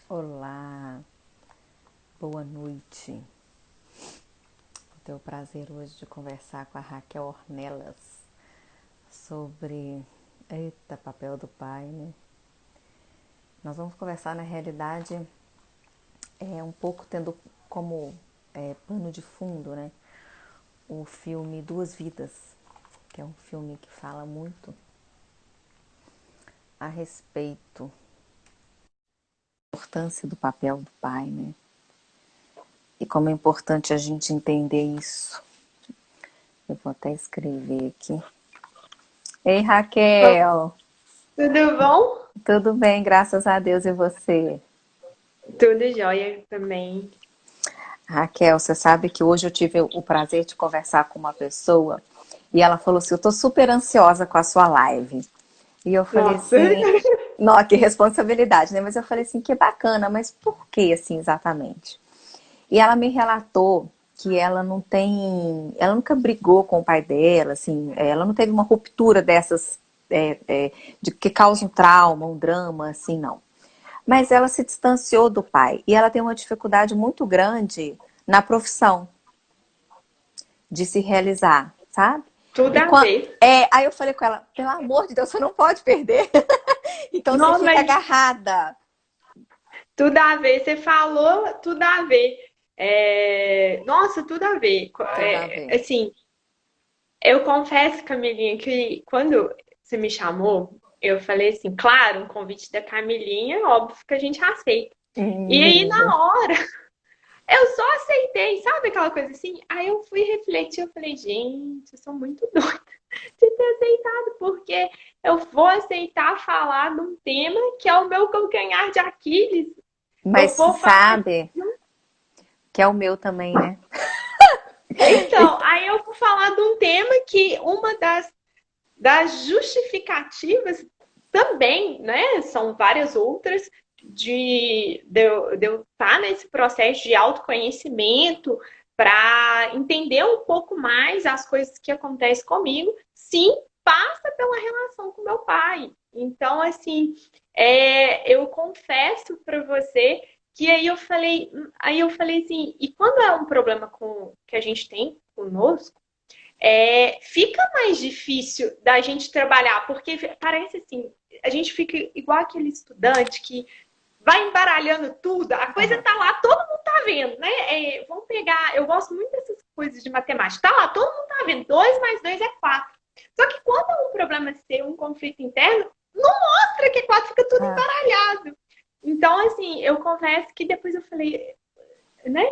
Olá, boa noite. Tenho o prazer hoje de conversar com a Raquel Ornelas sobre, eita, papel do pai, né? Nós vamos conversar na realidade um pouco tendo como pano de fundo, né? O filme Duas Vidas, que é um filme que fala muito a respeito da importância do papel do pai, né? E como é importante a gente entender isso. Eu vou até escrever aqui. Ei, Raquel! Tudo bom? Tudo bem, graças a Deus, e você? Tudo jóia também. Raquel, você sabe que hoje eu tive o prazer de conversar com uma pessoa e ela falou assim: eu tô super ansiosa com a sua live. E eu falei Nossa. assim: nossa, que responsabilidade, né? Mas eu falei assim: que bacana, mas por que assim exatamente? E ela me relatou que ela não tem, ela nunca brigou com o pai dela, assim, ela não teve uma ruptura dessas de que causa um trauma, um drama, assim, não. Mas ela se distanciou do pai e ela tem uma dificuldade muito grande na profissão de se realizar, sabe? Tudo E a ver. aí eu falei com ela, pelo amor de Deus, você não pode perder. Então você Não, fica mas agarrada. tudo a ver. Você falou, tudo a ver. Nossa, tudo a ver. Tudo a ver. Assim, eu confesso, Camilinha, que quando você me chamou, eu falei assim, claro, um convite da Camilinha, óbvio que a gente aceita. E aí, Linda. na hora, eu só aceitei, sabe aquela coisa assim? Aí eu fui refletir, eu falei, gente, eu sou muito doida de ter aceitado, porque eu vou aceitar falar de um tema que é o meu calcanhar de Aquiles. Mas Eu você vou falar. sabe que é o meu também, né? Então, aí eu vou falar de um tema que uma das justificativas também, né? São várias outras de eu estar nesse processo de autoconhecimento para entender um pouco mais as coisas que acontecem comigo, sim, passa pela relação com meu pai. Então, assim, eu confesso para você que aí eu falei assim, e quando é um problema que a gente tem conosco, fica mais difícil da gente trabalhar, porque parece assim, a gente fica igual aquele estudante que vai embaralhando tudo, a coisa Aham. tá lá, todo mundo tá vendo, né? Vamos pegar, eu gosto muito dessas coisas de matemática, tá lá, todo mundo tá vendo, 2 mais 2 é 4. Só que quando é um problema seu, um conflito interno, não mostra que 4 fica tudo Ah, embaralhado. Então, assim, eu confesso que depois eu falei, né?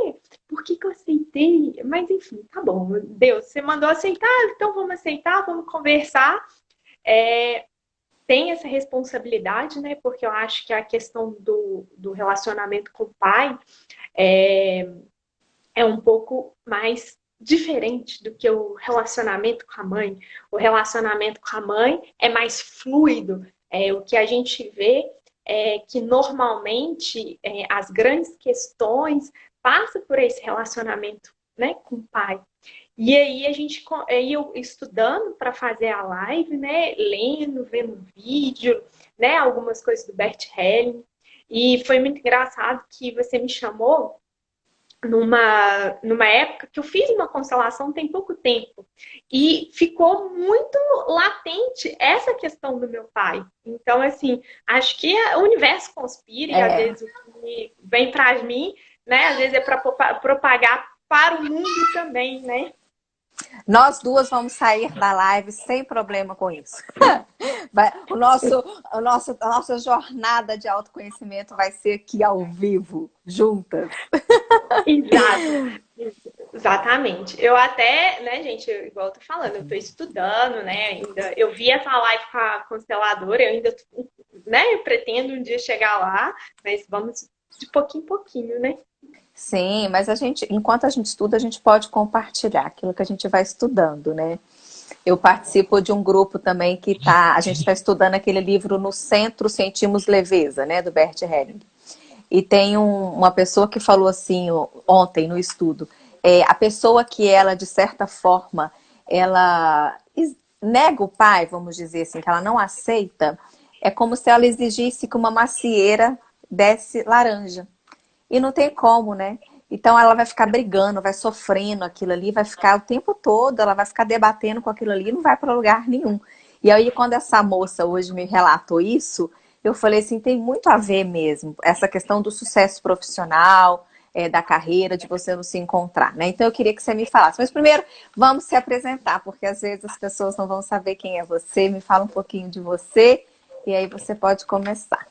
Por que que eu aceitei? Mas enfim, tá bom. Deus, você mandou aceitar, então vamos aceitar, vamos conversar. É, Tem essa responsabilidade, né? Porque eu acho que a questão do relacionamento com o pai é, é um pouco mais diferente do que o relacionamento com a mãe. O relacionamento com a mãe é mais fluido. O que a gente vê é que normalmente as grandes questões passam por esse relacionamento, né, com o pai. E aí aí eu estudando para fazer a live, né, lendo, vendo vídeo, né, algumas coisas do Bert Helling. E foi muito engraçado que você me chamou numa época que eu fiz uma constelação tem pouco tempo e ficou muito latente essa questão do meu pai. Então, assim, acho que o universo conspira e às é, vezes o que vem para mim, né, às vezes é para propagar para o mundo também, né? nós duas vamos sair da live sem problema com isso. A nossa jornada de autoconhecimento vai ser aqui ao vivo, juntas. Exato. Exatamente. Eu até, né, gente, igual eu tô falando, eu tô estudando, né, ainda. Eu vi essa live com a consteladora, eu ainda, né, eu pretendo um dia chegar lá, mas vamos de pouquinho em pouquinho, né? Sim, mas enquanto a gente estuda, a gente pode compartilhar aquilo que a gente vai estudando, né? Eu participo de um grupo também a gente está estudando aquele livro No Centro Sentimos Leveza, né, do Bert Helling. E tem uma pessoa que falou assim ontem no estudo, a pessoa que ela, de certa forma, ela nega o pai, vamos dizer assim, que ela não aceita, é como se ela exigisse que uma macieira desce laranja. E não tem como, né? Então ela vai ficar brigando, vai sofrendo aquilo ali, vai ficar o tempo todo, ela vai ficar debatendo com aquilo ali e não vai para lugar nenhum. E aí quando essa moça hoje me relatou isso, eu falei assim, tem muito a ver mesmo, essa questão do sucesso profissional, da carreira, de você não se encontrar, né? Então eu queria que você me falasse. Mas primeiro, vamos se apresentar, porque às vezes as pessoas não vão saber quem é você. Me fala um pouquinho de você e aí você pode começar.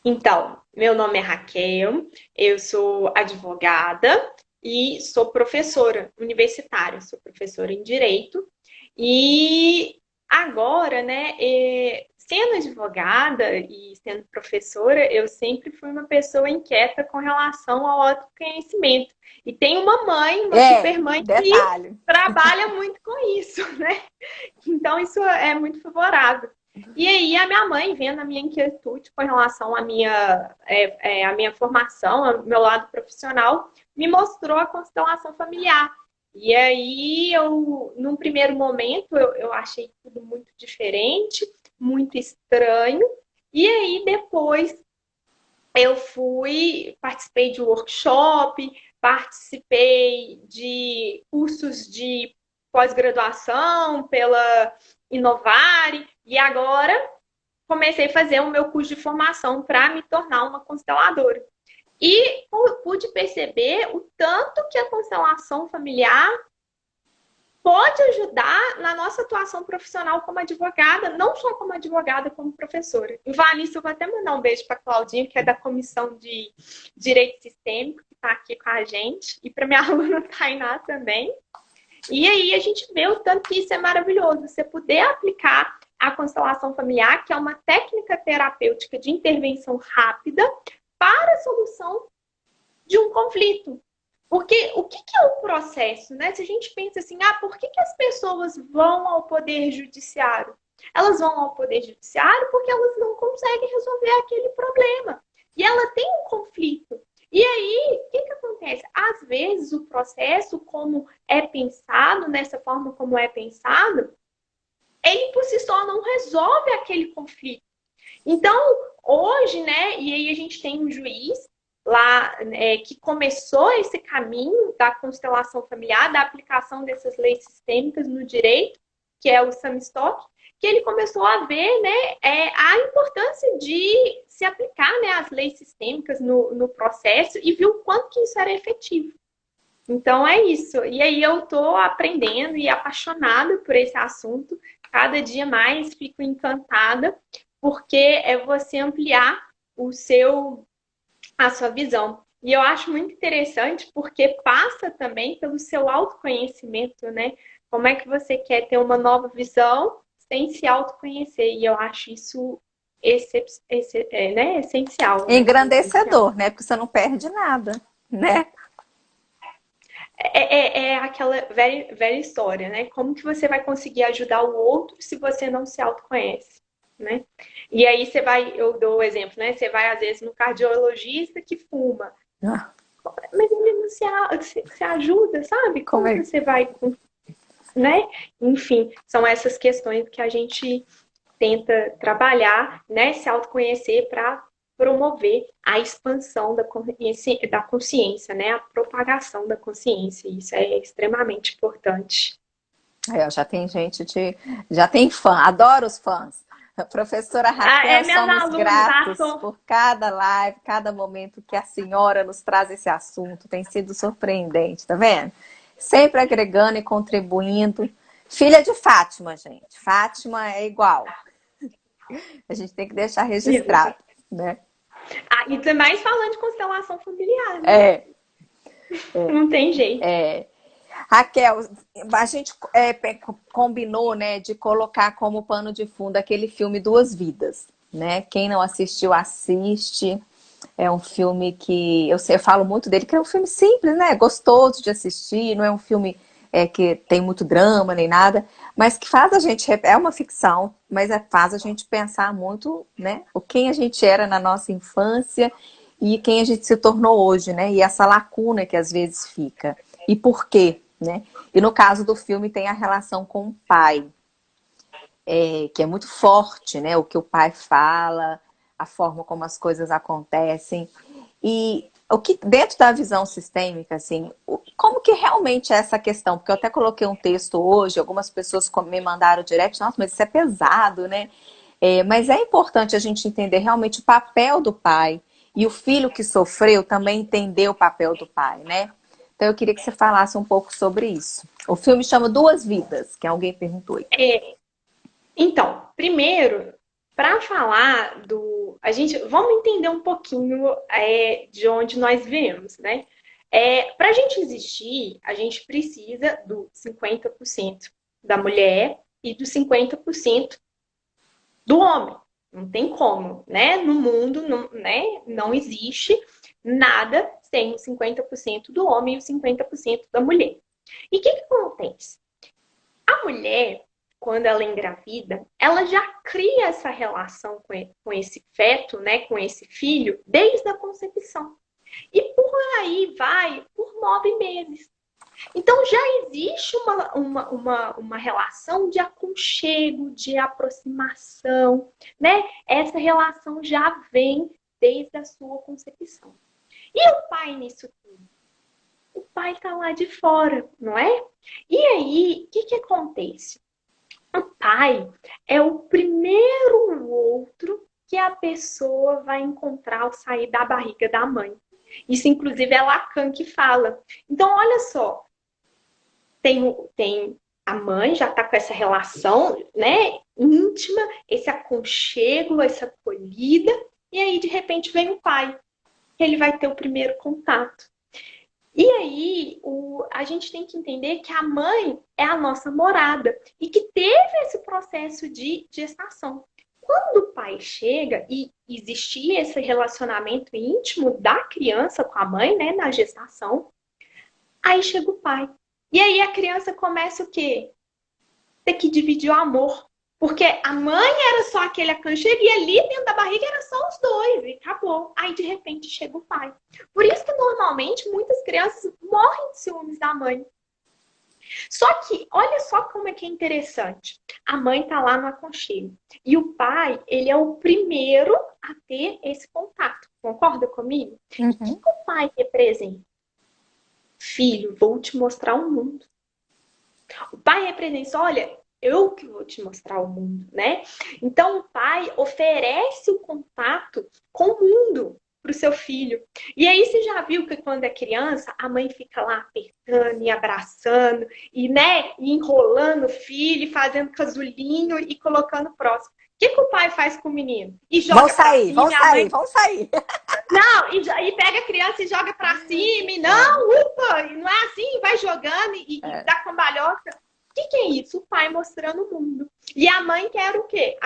Então, meu nome é Raquel, eu sou advogada e sou professora universitária, sou professora em Direito. E agora, né, sendo advogada e sendo professora, eu sempre fui uma pessoa inquieta com relação ao autoconhecimento. E tenho uma mãe, uma super mãe que detalhe. trabalha muito com isso, né? Então, isso é muito favorável. E aí, a minha mãe, vendo a minha inquietude com relação à minha formação, ao meu lado profissional, me mostrou a constelação familiar. E aí, num primeiro momento, eu achei tudo muito diferente, muito estranho. E aí, depois, participei de workshop, participei de cursos de pós-graduação pela Inovare, e agora comecei a fazer o meu curso de formação para me tornar uma consteladora. E pude perceber o tanto que a constelação familiar pode ajudar na nossa atuação profissional como advogada, não só como advogada, como professora. E nisso, eu vou até mandar um beijo para a Claudinha, que é da Comissão de Direito Sistêmico, que está aqui com a gente, e para minha aluna Tainá também. E aí a gente vê o tanto que isso é maravilhoso, você poder aplicar a constelação familiar, que é uma técnica terapêutica de intervenção rápida para a solução de um conflito. Porque o que é o processo, né? Se a gente pensa assim, por que as pessoas vão ao Poder Judiciário? Elas vão ao Poder Judiciário porque elas não conseguem resolver aquele problema. E ela tem um conflito. E aí, o que acontece? Às vezes, o processo, como é pensado, nessa forma como é pensado, ele por si só não resolve aquele conflito. Então, hoje, né, e aí a gente tem um juiz lá que começou esse caminho da constelação familiar, da aplicação dessas leis sistêmicas no direito, que é o Sam Stock, que ele começou a ver, né, a importância de se aplicar, né, as leis sistêmicas no processo e viu o quanto que isso era efetivo. Então é isso. E aí eu estou aprendendo e apaixonada por esse assunto. Cada dia mais fico encantada, porque é você ampliar a sua visão. E eu acho muito interessante porque passa também pelo seu autoconhecimento, né? Como é que você quer ter uma nova visão sem se autoconhecer? E eu acho isso essencial. Né? Engrandecedor, né? Porque você não perde nada, né? É aquela velha história, né? Como que você vai conseguir ajudar o outro se você não se autoconhece, né? E aí eu dou o exemplo, né? Você vai às vezes no cardiologista que fuma. Mas ele não se ajuda, sabe? Como é? Você vai, né? Enfim, são essas questões que a gente tenta trabalhar, né? Se autoconhecer para promover a expansão da consciência, né? A propagação da consciência. Isso é extremamente importante. Já tem já tem fã, adoro os fãs. Professora Raquel, somos gratos por cada live, cada momento que a senhora nos traz esse assunto. Tem sido surpreendente, tá vendo? Sempre agregando e contribuindo. Filha de Fátima, gente. Fátima é igual. A gente tem que deixar registrado, né? E mais falando de constelação familiar, né? Não tem jeito. Raquel, a gente combinou, né, de colocar como pano de fundo aquele filme Duas Vidas, né? Quem não assistiu, assiste. É um filme que eu falo muito dele, que é um filme simples, né? Gostoso de assistir, não é um filme que tem muito drama nem nada, mas que faz a gente, é uma ficção, mas faz a gente pensar muito, né? Quem a gente era na nossa infância e quem a gente se tornou hoje, né? E essa lacuna que às vezes fica. E por quê? Né? E no caso do filme tem a relação com o pai, que é muito forte, né? O que o pai fala, a forma como as coisas acontecem. E o que, dentro da visão sistêmica, assim, como que realmente é essa questão? Porque eu até coloquei um texto hoje, algumas pessoas me mandaram direct, nossa, mas isso é pesado, né? Mas é importante a gente entender realmente o papel do pai. E o filho que sofreu também entender o papel do pai, né? Então eu queria que você falasse um pouco sobre isso. O filme chama Duas Vidas, que alguém perguntou aí. Então, primeiro, para falar vamos entender um pouquinho de onde nós viemos, né? Para a gente existir, a gente precisa do 50% da mulher e do 50% do homem. Não tem como, né? No mundo, não existe nada sem o 50% do homem e o 50% da mulher. E o que acontece? A mulher, quando ela engravida, ela já cria essa relação com esse feto, né, com esse filho, desde a concepção. E por aí vai por 9 meses. Então já existe uma relação de aconchego, de aproximação, né? Essa relação já vem desde a sua concepção. E o pai nisso tudo? O pai está lá de fora, não é? E aí, o que acontece? O pai é o primeiro outro que a pessoa vai encontrar ao sair da barriga da mãe. Isso, inclusive, é Lacan que fala. Então, olha só, tem a mãe já está com essa relação, né, íntima, esse aconchego, essa acolhida, e aí, de repente, vem o pai. Ele vai ter o primeiro contato. E aí, a gente tem que entender que a mãe é a nossa morada e que teve esse processo de gestação. Quando o pai chega e existia esse relacionamento íntimo da criança com a mãe, né, na gestação, aí chega o pai. E aí a criança começa o quê? Ter que dividir o amor. Porque a mãe era só aquele aconchego e ali dentro da barriga era só os dois e acabou. Aí de repente chega o pai. Por isso que normalmente muitas crianças morrem de ciúmes da mãe. Só que olha só como é que é interessante. A mãe tá lá no aconchego e o pai, ele é o primeiro a ter esse contato. Concorda comigo? Uhum. O que o pai representa? Filho, vou te mostrar o mundo. O pai representa, olha, eu que vou te mostrar o mundo, né? Então o pai oferece o contato com o mundo para o seu filho. E aí você já viu que quando é criança, a mãe fica lá apertando e abraçando e, né, e enrolando o filho, fazendo casulinho e colocando próximo. O que o pai faz com o menino? E joga vão sair. Não, e pega a criança e joga pra cima. E não, upa, não é assim, vai jogando e dá cambalhota. O que é isso? O pai mostrando o mundo. E a mãe quer o quê?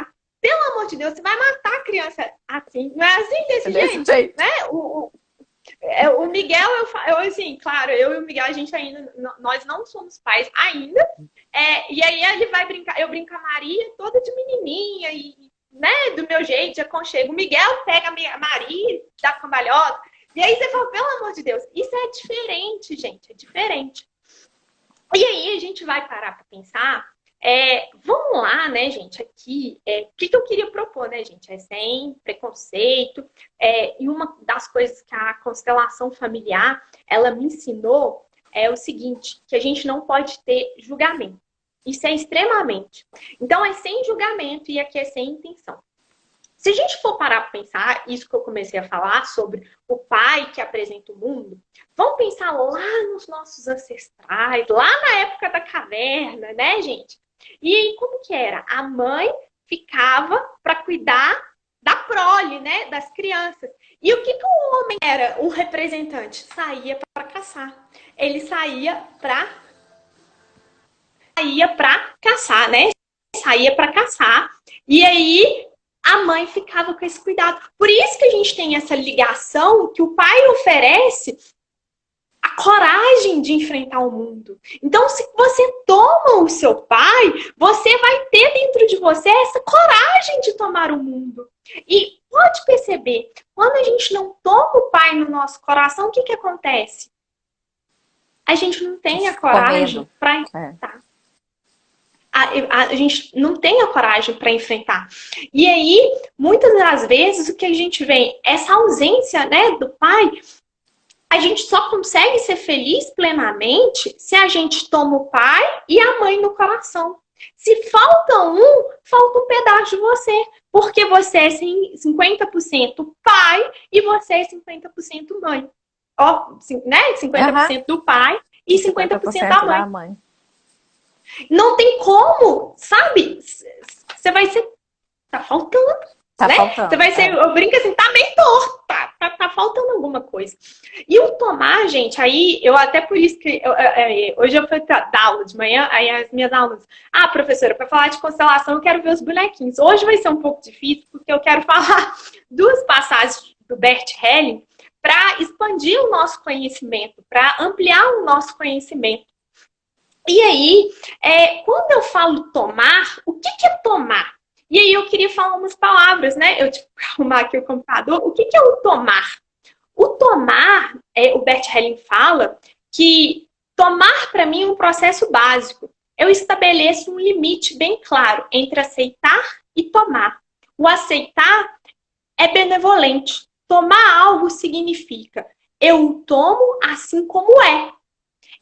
Pelo amor de Deus, você vai matar a criança assim. Não é assim desse jeito? Né? O Miguel, eu assim, claro, eu e o Miguel, a gente ainda, nós não somos pais ainda. E aí ele vai brincar, eu brinco com a Maria toda de menininha e, né, do meu jeito, de aconchego. O Miguel pega a Maria, dá cambalhota. E aí você fala, pelo amor de Deus, isso é diferente, gente, é diferente. E aí a gente vai parar para pensar, vamos lá, né, gente, aqui, o que eu queria propor, né, gente, sem preconceito, e uma das coisas que a constelação familiar, ela me ensinou é o seguinte, que a gente não pode ter julgamento. Isso é extremamente. Então, é sem julgamento e aqui é sem intenção. Se a gente for parar para pensar, isso que eu comecei a falar sobre o pai que apresenta o mundo, vamos pensar lá nos nossos ancestrais, lá na época da caverna, né, gente? E aí, como que era? A mãe ficava para cuidar da prole, né, das crianças. E o que o homem era? O representante saía para caçar. Ele saía para caçar, né? Saía para caçar. E aí a mãe ficava com esse cuidado. Por isso que a gente tem essa ligação que o pai oferece a coragem de enfrentar o mundo. Então, se você toma o seu pai, você vai ter dentro de você essa coragem de tomar o mundo. E pode perceber, quando a gente não toma o pai no nosso coração, o que acontece? A gente não tem a coragem para enfrentar. a gente não tem a coragem para enfrentar. E aí, muitas das vezes, o que a gente vê, essa ausência, né, do pai, a gente só consegue ser feliz plenamente se a gente toma o pai e a mãe no coração. Se falta um pedaço de você. Porque você é 50% pai e você é 50% mãe. Ó, né? 50% do pai e 50% da mãe. Não tem como, sabe? Você vai ser... Tá faltando. Tá né? faltando. Você vai ser... Eu brinco assim, tá bem torto. Tá faltando alguma coisa. E o tomar, gente, aí... Eu até por isso que... hoje eu fui dar aula de manhã, aí as minhas alunas... Ah, professora, para falar de constelação eu quero ver os bonequinhos. Hoje vai ser um pouco difícil, porque eu quero falar 2 passagens do Bert Helling para expandir o nosso conhecimento, para ampliar o nosso conhecimento. E aí, quando eu falo tomar, o que é tomar? E aí eu queria falar umas palavras, né? Eu tive que arrumar aqui o computador. O que é o tomar? O tomar, o Bert Helling fala que tomar para mim é um processo básico. Eu estabeleço um limite bem claro entre aceitar e tomar. O aceitar é benevolente. Tomar algo significa eu tomo assim como é.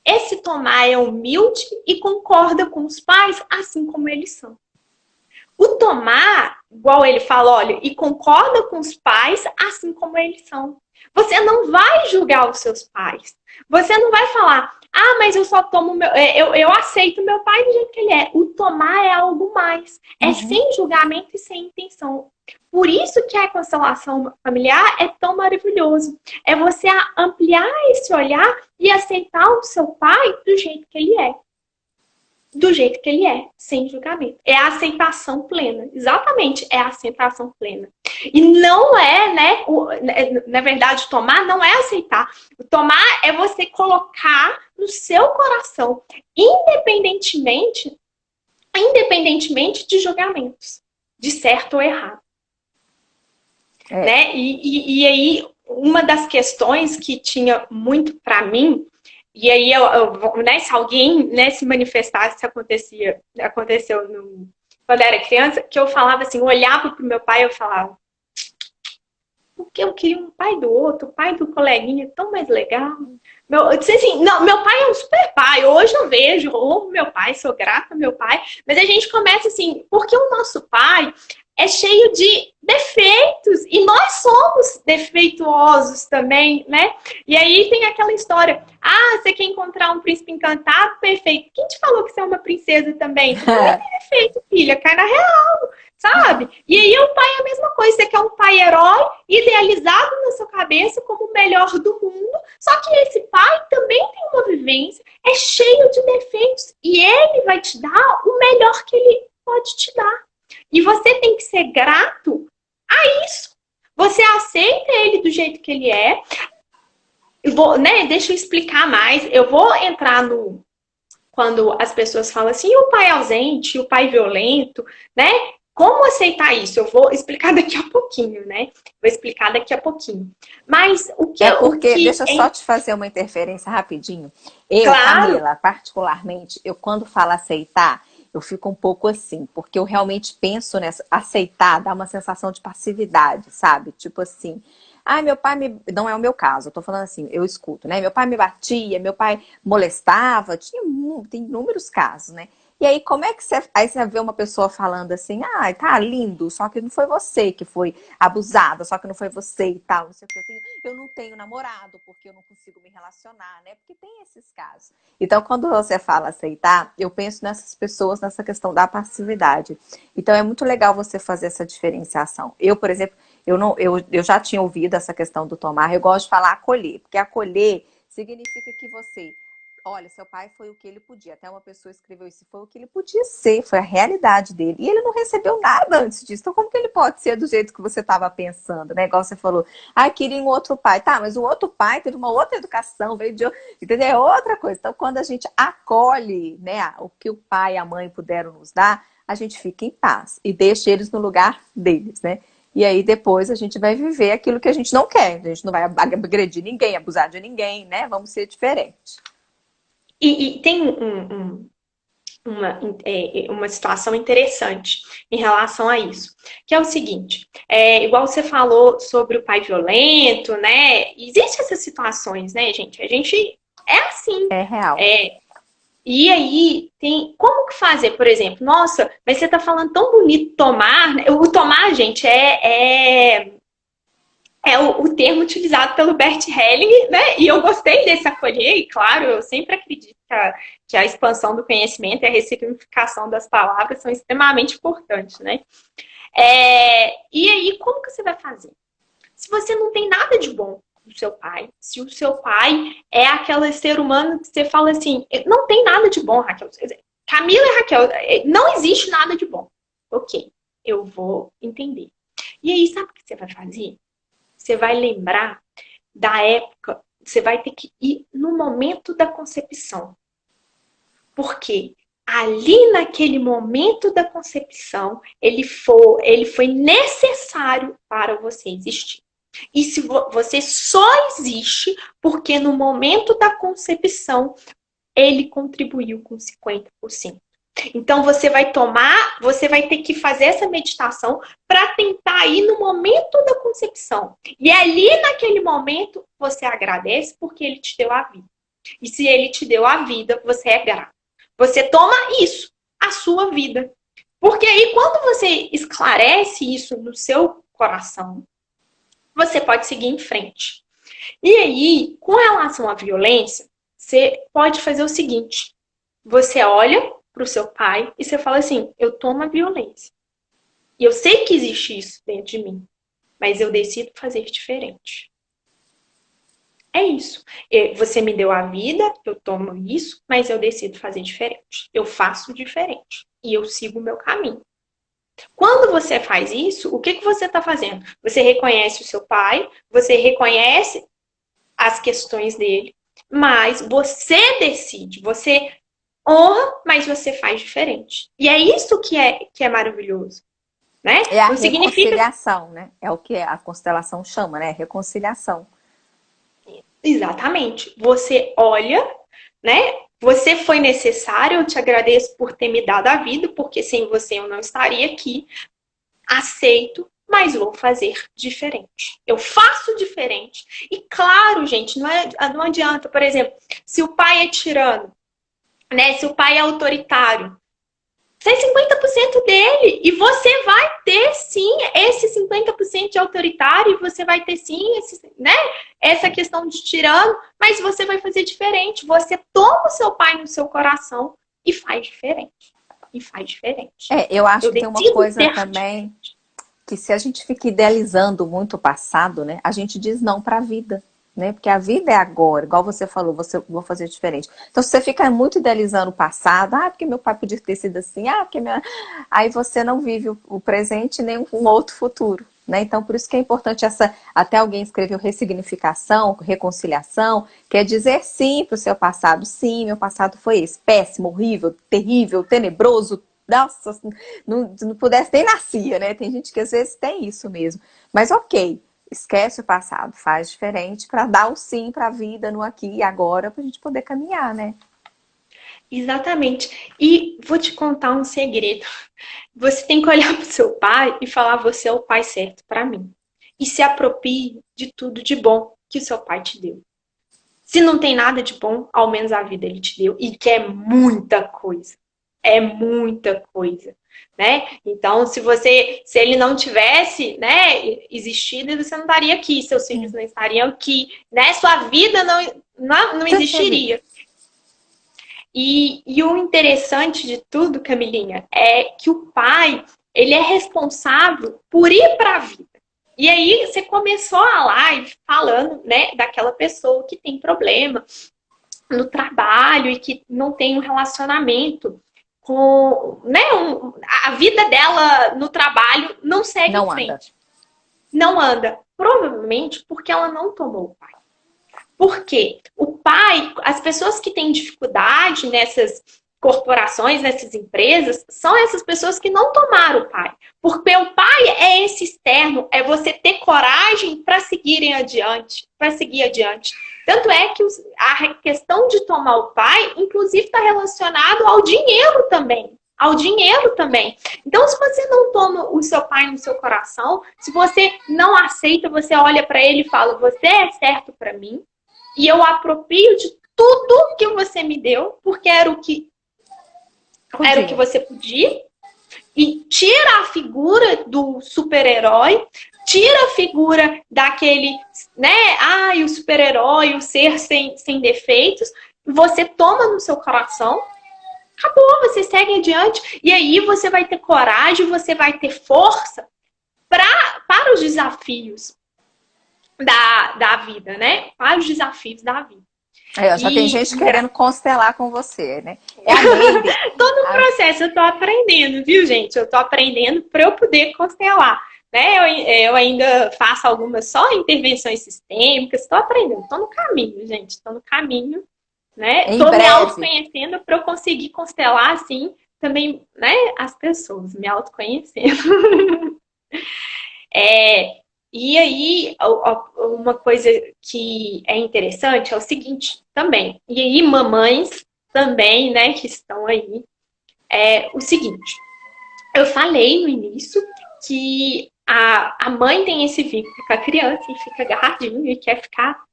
Esse tomar é humilde e concorda com os pais assim como eles são. O tomar, igual ele fala, olha, e concorda com os pais assim como eles são. Você não vai julgar os seus pais. Você não vai falar, ah, mas eu só tomo eu aceito meu pai do jeito que ele é. O tomar é algo mais. É sem julgamento e sem intenção. Por isso que a constelação familiar é tão maravilhoso. É você ampliar esse olhar e aceitar o seu pai do jeito que ele é. Do jeito que ele é, sem julgamento. É a aceitação plena. Exatamente, é a aceitação plena. E não é, né? Na verdade, tomar não é aceitar. O tomar é você colocar no seu coração, independentemente de julgamentos, de certo ou errado. Né? E aí, uma das questões que tinha muito para mim, e aí, né, se alguém, né, se manifestasse, se aconteceu quando eu era criança, que eu falava assim, eu olhava pro meu pai e eu falava, porque eu queria um pai do outro, o pai do coleguinha é tão mais legal. Eu disse assim, não, meu pai é um super pai, hoje eu vejo, meu pai, sou grata ao meu pai, mas a gente começa assim, porque o nosso pai é cheio de defeitos e nós somos defeituosos também, né? E aí tem aquela história, você quer encontrar um príncipe encantado? Perfeito. Quem te falou que você é uma princesa também? Você também tem defeito, filha, cai na real, sabe? E aí o pai é a mesma coisa, você quer um pai herói, idealizado na sua cabeça como o melhor do mundo, só que esse pai também tem uma vivência, é cheio de defeitos e ele vai te dar o melhor que ele pode te dar. E você tem que ser grato a isso. Você aceita ele do jeito que ele é. Deixa eu explicar mais. Eu vou entrar no... Quando as pessoas falam assim, o pai ausente, o pai violento, né? Como aceitar isso? Eu vou explicar daqui a pouquinho, né? Vou explicar daqui a pouquinho. Mas o que... deixa eu só te fazer uma interferência rapidinho. Camila, particularmente, quando falo aceitar, eu fico um pouco assim, porque eu realmente penso nessa... Aceitar dá uma sensação de passividade, sabe? Tipo assim, meu pai não é o meu caso, eu tô falando assim, eu escuto, né? Meu pai me batia, meu pai molestava, tem inúmeros casos, né? E aí, como é que aí você vê uma pessoa falando assim, tá lindo, só que não foi você que foi abusada, só que não foi você e tal, não sei o que. Eu não tenho namorado, porque eu não consigo me relacionar, né? Porque tem esses casos. Então, quando você fala aceitar, eu penso nessas pessoas, nessa questão da passividade. Então, é muito legal você fazer essa diferenciação. Eu, por exemplo, eu já tinha ouvido essa questão do tomar, eu gosto de falar acolher, porque acolher significa que você... Olha, seu pai foi o que ele podia. Até uma pessoa escreveu isso. Foi o que ele podia ser. Foi a realidade dele. E ele não recebeu nada antes disso. Então, como que ele pode ser do jeito que você estava pensando? Né? Igual você falou. Queria um outro pai. Tá, mas o outro pai teve uma outra educação. Veio de... Entendeu? É outra coisa. Então, quando a gente acolhe, né, o que o pai e a mãe puderam nos dar, a gente fica em paz. E deixa eles no lugar deles, né? E aí, depois, a gente vai viver aquilo que a gente não quer. A gente não vai agredir ninguém, abusar de ninguém, né? Vamos ser diferentes. E tem uma situação interessante em relação a isso, que é o seguinte, igual você falou sobre o pai violento, né? Existem essas situações, né, gente? A gente é assim. É real. E aí, como que fazer, por exemplo? Nossa, mas você tá falando tão bonito tomar, né? O tomar, gente, é o termo utilizado pelo Bert Helling, né? E eu gostei desse acolher, e claro, eu sempre acredito que a expansão do conhecimento e a ressignificação das palavras são extremamente importantes, né? E aí, como que você vai fazer? Se você não tem nada de bom do seu pai, se o seu pai é aquele ser humano que você fala assim, não tem nada de bom, Raquel. Camila e Raquel, não existe nada de bom. Ok, eu vou entender. E aí, sabe o que você vai fazer? Você vai lembrar da época, você vai ter que ir no momento da concepção. Porque ali naquele momento da concepção, ele foi necessário para você existir. E se você só existe porque no momento da concepção ele contribuiu com 50%. Então você vai ter que fazer essa meditação para tentar ir no momento da concepção. E ali naquele momento você agradece porque ele te deu a vida. E se ele te deu a vida, você é grato. Você toma isso, a sua vida. Porque aí quando você esclarece isso no seu coração, você pode seguir em frente. E aí, com relação à violência, você pode fazer o seguinte: você olha para o seu pai e você fala assim, eu tomo a violência. E eu sei que existe isso dentro de mim, mas eu decido fazer diferente. É isso. Você me deu a vida, eu tomo isso, mas eu decido fazer diferente. Eu faço diferente. E eu sigo o meu caminho. Quando você faz isso, o que você está fazendo? Você reconhece o seu pai, você reconhece as questões dele, mas você decide, você honra, mas você faz diferente. E é isso que é maravilhoso, né? É a Não significa... reconciliação, né? É o que a constelação chama, né? Reconciliação. Exatamente. Você olha, né? Você foi necessário, eu te agradeço por ter me dado a vida, porque sem você eu não estaria aqui. Aceito, mas vou fazer diferente. Eu faço diferente. E claro, gente, não adianta, por exemplo, se o pai é tirano, né? Se o pai é autoritário, você é 50% dele. E você vai ter, sim, esse 50% de autoritário. E você vai ter, sim, essa questão de tirano. Mas você vai fazer diferente. Você toma o seu pai no seu coração e faz diferente. E faz diferente. Eu acho que tem uma coisa também, que se a gente fica idealizando muito o passado, né? A gente diz não para a vida. Né? Porque a vida é agora, igual você falou, vou fazer diferente. Então, se você fica muito idealizando o passado, porque meu pai podia ter sido assim, aí você não vive o presente nem um outro futuro. Né? Então, por isso que é importante até alguém escreveu ressignificação, reconciliação, quer dizer sim para o seu passado. Sim, meu passado foi esse, péssimo, horrível, terrível, tenebroso. Nossa, não pudesse nem nascia, né? Tem gente que às vezes tem isso mesmo. Mas ok. Esquece o passado, faz diferente para dar o sim para a vida no aqui e agora para a gente poder caminhar, né? Exatamente. E vou te contar um segredo. Você tem que olhar para o seu pai e falar: você é o pai certo para mim. E se aproprie de tudo de bom que o seu pai te deu. Se não tem nada de bom, ao menos a vida ele te deu. E que é muita coisa. É muita coisa. Né? Então, se ele não tivesse, né, existido, você não estaria aqui, seus filhos não estariam aqui, né? Sua vida não existiria. E o interessante de tudo, Camilinha, é que o pai, ele é responsável por ir para a vida. E aí você começou a live falando, né, daquela pessoa que tem problema no trabalho e que não tem um relacionamento com, né, a vida dela no trabalho não segue em frente. Não anda. Provavelmente porque ela não tomou o pai. Por quê? O pai, as pessoas que têm dificuldade corporações, nessas empresas, são essas pessoas que não tomaram o pai. Porque o pai é esse externo, é você ter coragem para seguirem adiante, para seguir adiante. Tanto é que a questão de tomar o pai, inclusive, está relacionado ao dinheiro também. Ao dinheiro também. Então, se você não toma o seu pai no seu coração, se você não aceita, você olha para ele e fala, você é certo para mim, e eu aproprio de tudo que você me deu, porque era o que você podia, e tira a figura do super-herói, tira a figura daquele, né, o super-herói, o ser sem defeitos, você toma no seu coração, acabou, você segue adiante, e aí você vai ter coragem, você vai ter força para os desafios da vida, né? Para os desafios da vida. Já tem gente querendo constelar com você, né? É a Neide. Tô no processo, eu tô aprendendo, viu, gente? Eu tô aprendendo para eu poder constelar. Né? Eu ainda faço algumas só intervenções sistêmicas, estou aprendendo, estou no caminho, gente, estou no caminho, né? Estou me autoconhecendo para eu conseguir constelar, assim, também, né, as pessoas, me autoconhecendo. E aí, uma coisa que é interessante é o seguinte também, e aí mamães também, né, que estão aí, é o seguinte, eu falei no início que a mãe tem esse vínculo com a criança e fica agarradinho e quer ficar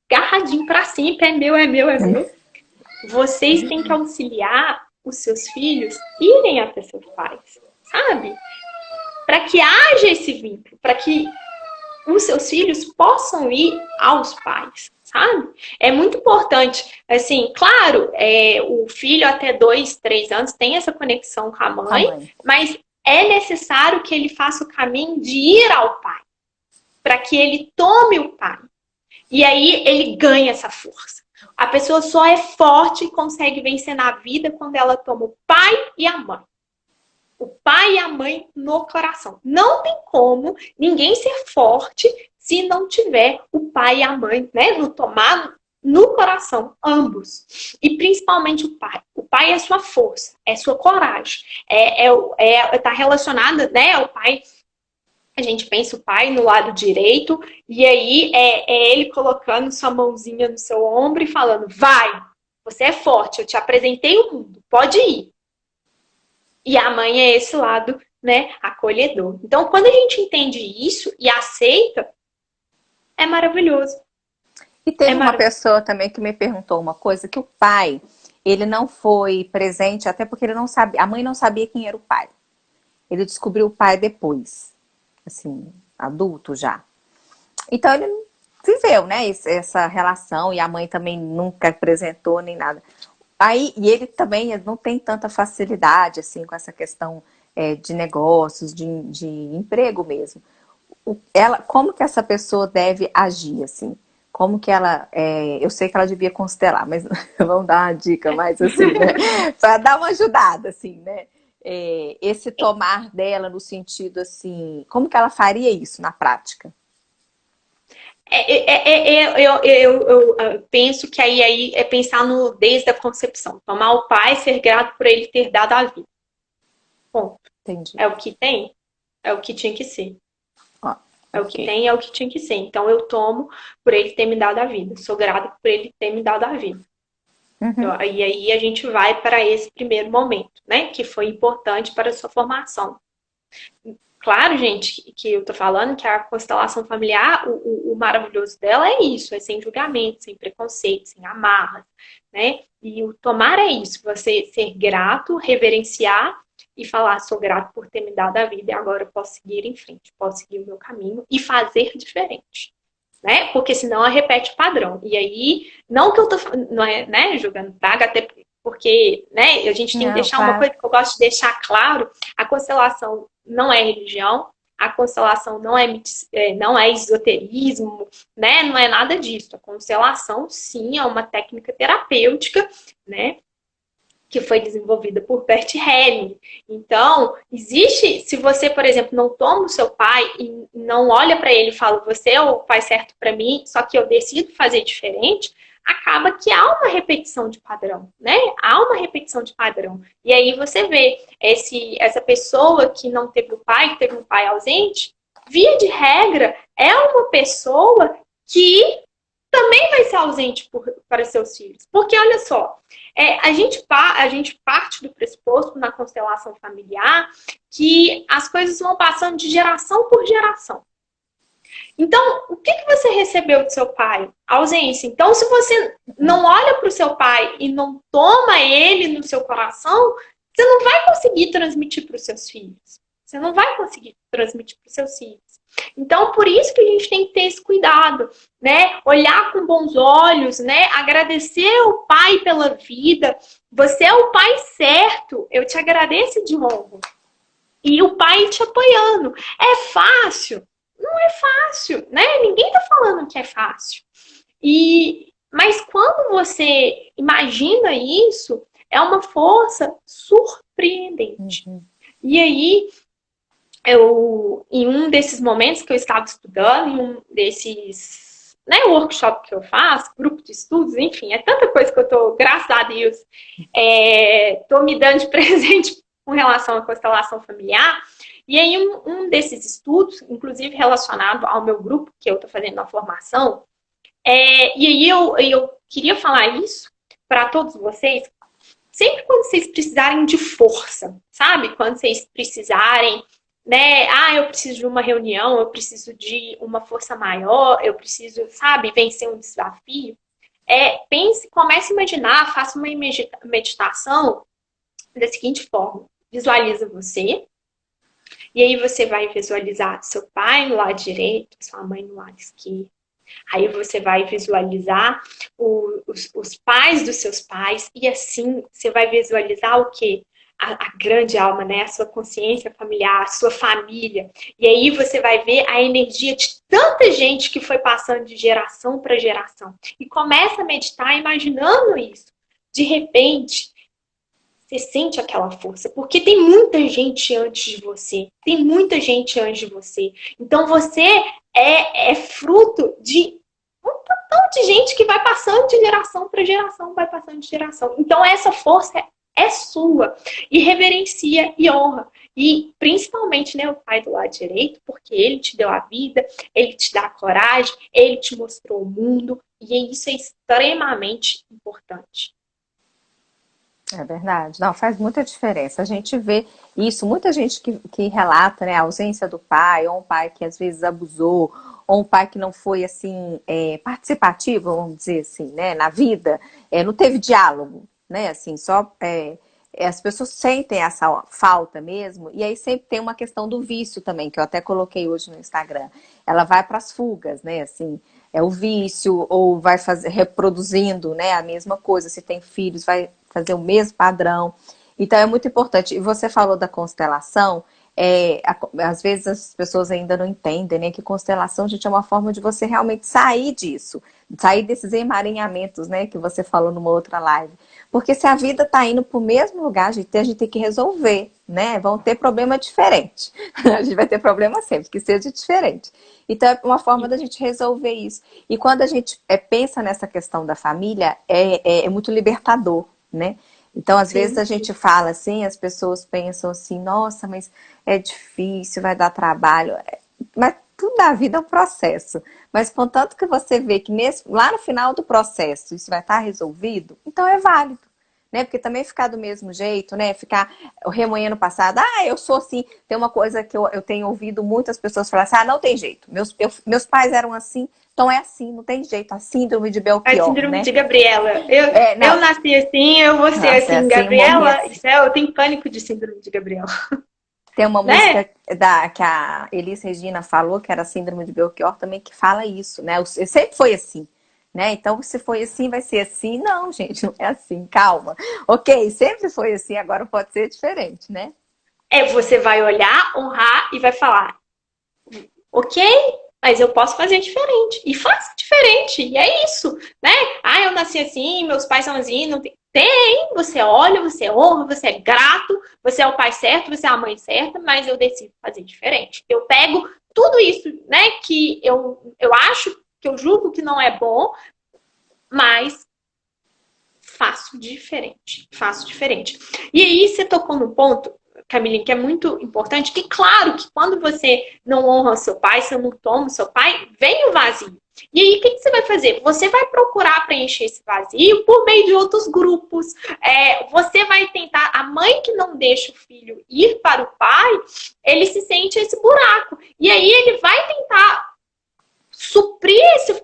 agarradinho para sempre, é meu, é meu, é meu. Vocês têm que auxiliar os seus filhos irem até seus pais, sabe? Para que haja esse vínculo, para que os seus filhos possam ir aos pais, sabe? É muito importante, assim, claro, o filho até 2, 3 anos tem essa conexão com a mãe, mas é necessário que ele faça o caminho de ir ao pai, para que ele tome o pai. E aí ele ganha essa força. A pessoa só é forte e consegue vencer na vida quando ela toma o pai e a mãe. O pai e a mãe no coração. Não tem como ninguém ser forte se não tiver o pai e a mãe, né? No tomar no coração, ambos. E principalmente o pai. O pai é sua força, é sua coragem. Tá relacionada, né? Ao pai. A gente pensa o pai no lado direito, e aí é ele colocando sua mãozinha no seu ombro e falando, vai, você é forte, eu te apresentei o mundo, pode ir. E a mãe é esse lado, né, acolhedor. Então, quando a gente entende isso e aceita, é maravilhoso. E teve uma pessoa também que me perguntou uma coisa, que o pai, ele não foi presente, até porque ele não sabia, a mãe não sabia quem era o pai. Ele descobriu o pai depois, assim, adulto já. Então ele viveu, né, essa relação, e a mãe também nunca apresentou nem nada. Aí, e ele também não tem tanta facilidade, assim, com essa questão de negócios, de emprego mesmo. Como que essa pessoa deve agir, assim? Como que ela... eu sei que ela devia constelar, mas vamos dar uma dica mais assim, né? Para dar uma ajudada, assim, né? Esse tomar dela no sentido, assim... Como que ela faria isso na prática? Eu penso que aí é pensar desde a concepção. Tomar o pai, ser grato por ele ter dado a vida. Bom, entendi. É o que tem, é o que tinha que ser. É o que Okay. tem, é o que tinha que ser. Então eu tomo por ele ter me dado a vida. Sou grata por ele ter me dado a vida. Uhum. E aí a gente vai para esse primeiro momento, né? Que foi importante para a sua formação. Claro, gente, que eu tô falando que a constelação familiar, o maravilhoso dela é isso, é sem julgamento, sem preconceito, sem amarras, né? E o tomar é isso, você ser grato, reverenciar e falar, sou grato por ter me dado a vida e agora eu posso seguir em frente, posso seguir o meu caminho e fazer diferente, né? Porque senão repete o padrão. E aí, não que eu tô, não é, né, jogando praga, até porque, né, a gente tem que deixar uma coisa que eu gosto de deixar claro, a constelação não é religião, a constelação não é esoterismo, né? Não é nada disso. A constelação, sim, é uma técnica terapêutica, né? Que foi desenvolvida por Bert Helling. Então, se você, por exemplo, não toma o seu pai e não olha para ele e fala, você é o pai certo para mim, só que eu decido fazer diferente, acaba que há uma repetição de padrão, né? Há uma repetição de padrão. E aí você vê essa pessoa que não teve o pai, que teve um pai ausente, via de regra, é uma pessoa que também vai ser ausente para seus filhos. Porque, olha só, a gente parte do pressuposto na constelação familiar que as coisas vão passando de geração por geração. Então, o que você recebeu do seu pai? Ausência. Então, se você não olha para o seu pai e não toma ele no seu coração, você não vai conseguir transmitir para os seus filhos. Você não vai conseguir transmitir para os seus filhos. Então, por isso que a gente tem que ter esse cuidado, né? Olhar com bons olhos, né? Agradecer ao pai pela vida. Você é o pai certo. Eu te agradeço de novo. E o pai te apoiando. É fácil? Não é fácil, né? Ninguém tá falando que é fácil. Mas quando você imagina isso, é uma força surpreendente. E aí, em um desses momentos que eu estava estudando, em um desses, né, workshop que eu faço, grupo de estudos, enfim, é tanta coisa que eu tô, graças a Deus, tô me dando de presente com relação à constelação familiar. E aí, um desses estudos, inclusive relacionado ao meu grupo, que eu tô fazendo na formação, e aí eu queria falar isso para todos vocês, sempre quando vocês precisarem de força, sabe? Quando vocês precisarem, né? Eu preciso de uma reunião, eu preciso de uma força maior, eu preciso, sabe, vencer um desafio. Pense, comece a imaginar, faça uma meditação da seguinte forma. Visualiza você, e aí você vai visualizar seu pai no lado direito, sua mãe no lado esquerdo. Aí você vai visualizar os pais dos seus pais, e assim você vai visualizar o quê? A grande alma, né? A sua consciência familiar, a sua família. E aí você vai ver a energia de tanta gente que foi passando de geração para geração. E começa a meditar imaginando isso. De repente, você sente aquela força, porque tem muita gente antes de você. Tem muita gente antes de você. Então você é fruto de um montão de gente que vai passando de geração para geração, vai passando de geração. Então essa força é sua. E reverencia e honra. E principalmente, né, o pai do lado direito, porque ele te deu a vida, ele te dá a coragem, ele te mostrou o mundo. E isso é extremamente importante. É verdade. Não, faz muita diferença. A gente vê isso, muita gente que relata, né, a ausência do pai, ou um pai que às vezes abusou, ou um pai que não foi assim participativo, vamos dizer assim, né, na vida, não teve diálogo, né, assim, as pessoas sentem essa falta mesmo, e aí sempre tem uma questão do vício também, que eu até coloquei hoje no Instagram. Ela vai para as fugas, né, assim, é o vício, ou vai reproduzindo, né, a mesma coisa. Se tem filhos, vai fazer o mesmo padrão. Então é muito importante. E você falou da constelação, às vezes as pessoas ainda não entendem, né, que constelação, gente, é uma forma de você realmente sair disso, sair desses emaranhamentos, né, que você falou numa outra live. Porque se a vida tá indo pro mesmo lugar, a gente tem que resolver, né? Vão ter problema diferente. A gente vai ter problema sempre, que seja diferente. Então é uma forma da gente resolver isso. E quando a gente pensa nessa questão da família, é muito libertador, né? Então, às vezes a gente fala assim, as pessoas pensam assim, nossa, mas é difícil, vai dar trabalho. Mas tudo na vida é um processo. Mas contanto que você vê que lá no final do processo isso vai estar resolvido, então é válido. Né? Porque também ficar do mesmo jeito, né? Ficar remoendo o passado. Eu sou assim. Tem uma coisa que eu tenho ouvido muitas pessoas falar assim, não tem jeito. Meus pais eram assim, então é assim, não tem jeito. A síndrome de Belchior, A síndrome né? de Gabriela. Eu nasci assim, eu vou ser assim. Gabriela, eu tenho pânico de síndrome de Gabriela. Tem uma música que a Elis Regina falou, que era a síndrome de Belchior também, que fala isso, né? Sempre foi assim. Né? Então, se foi assim, vai ser assim. Não, gente, não é assim, calma. Ok, sempre foi assim, agora pode ser diferente, né? Você vai olhar, honrar e vai falar, ok, mas eu posso fazer diferente. E faça diferente, e é isso, né? Eu nasci assim, meus pais são assim, não tem... Você olha, você honra, você é grato, você é o pai certo, você é a mãe certa, mas eu decido fazer diferente. Eu pego tudo isso, né, que eu acho, que eu julgo que não é bom, mas faço diferente. Faço diferente. E aí você tocou num ponto, Camilinha, que é muito importante, que claro que quando você não honra o seu pai, você não toma o seu pai, vem o vazio. E aí, o que você vai fazer? Você vai procurar preencher esse vazio por meio de outros grupos. Você vai tentar... A mãe que não deixa o filho ir para o pai, ele se sente esse buraco. E aí, ele vai tentar suprir esse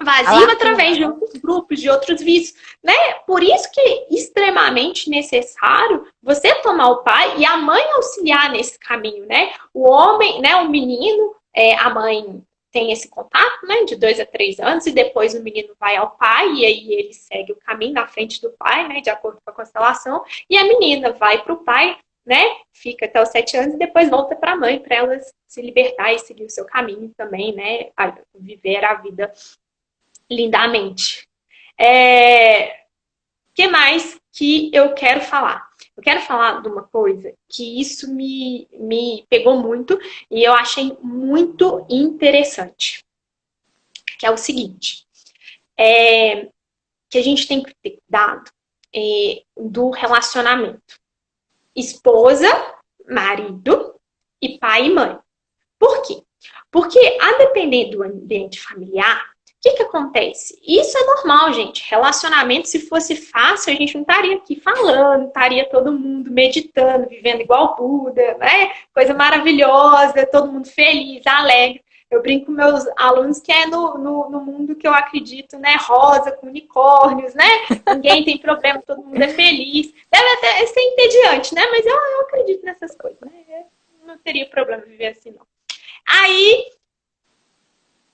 vazio através de outros grupos, de outros vícios, né? Por isso que é extremamente necessário você tomar o pai e a mãe auxiliar nesse caminho, né? O homem, né? O menino, a mãe tem esse contato, né? De 2 a 3 anos e depois o menino vai ao pai e aí ele segue o caminho na frente do pai, né? De acordo com a constelação. E a menina vai para o pai, né? Fica até os 7 anos e depois volta para a mãe para ela se libertar e seguir o seu caminho também, né? A viver a vida lindamente. Que mais que eu quero falar? Eu quero falar de uma coisa que isso me pegou muito e eu achei muito interessante. Que é o seguinte. Que a gente tem que ter cuidado do relacionamento. Esposa, marido e pai e mãe. Por quê? Porque a depender do ambiente familiar, o que acontece? Isso é normal, gente. Relacionamento, se fosse fácil, a gente não estaria aqui falando, estaria todo mundo meditando, vivendo igual Buda, né? Coisa maravilhosa, todo mundo feliz, alegre. Eu brinco com meus alunos que é no mundo que eu acredito, né? Rosa, com unicórnios, né? Ninguém tem problema, todo mundo é feliz. Deve até ser entediante, né? Mas eu acredito nessas coisas, né? Eu não teria problema viver assim, não. Aí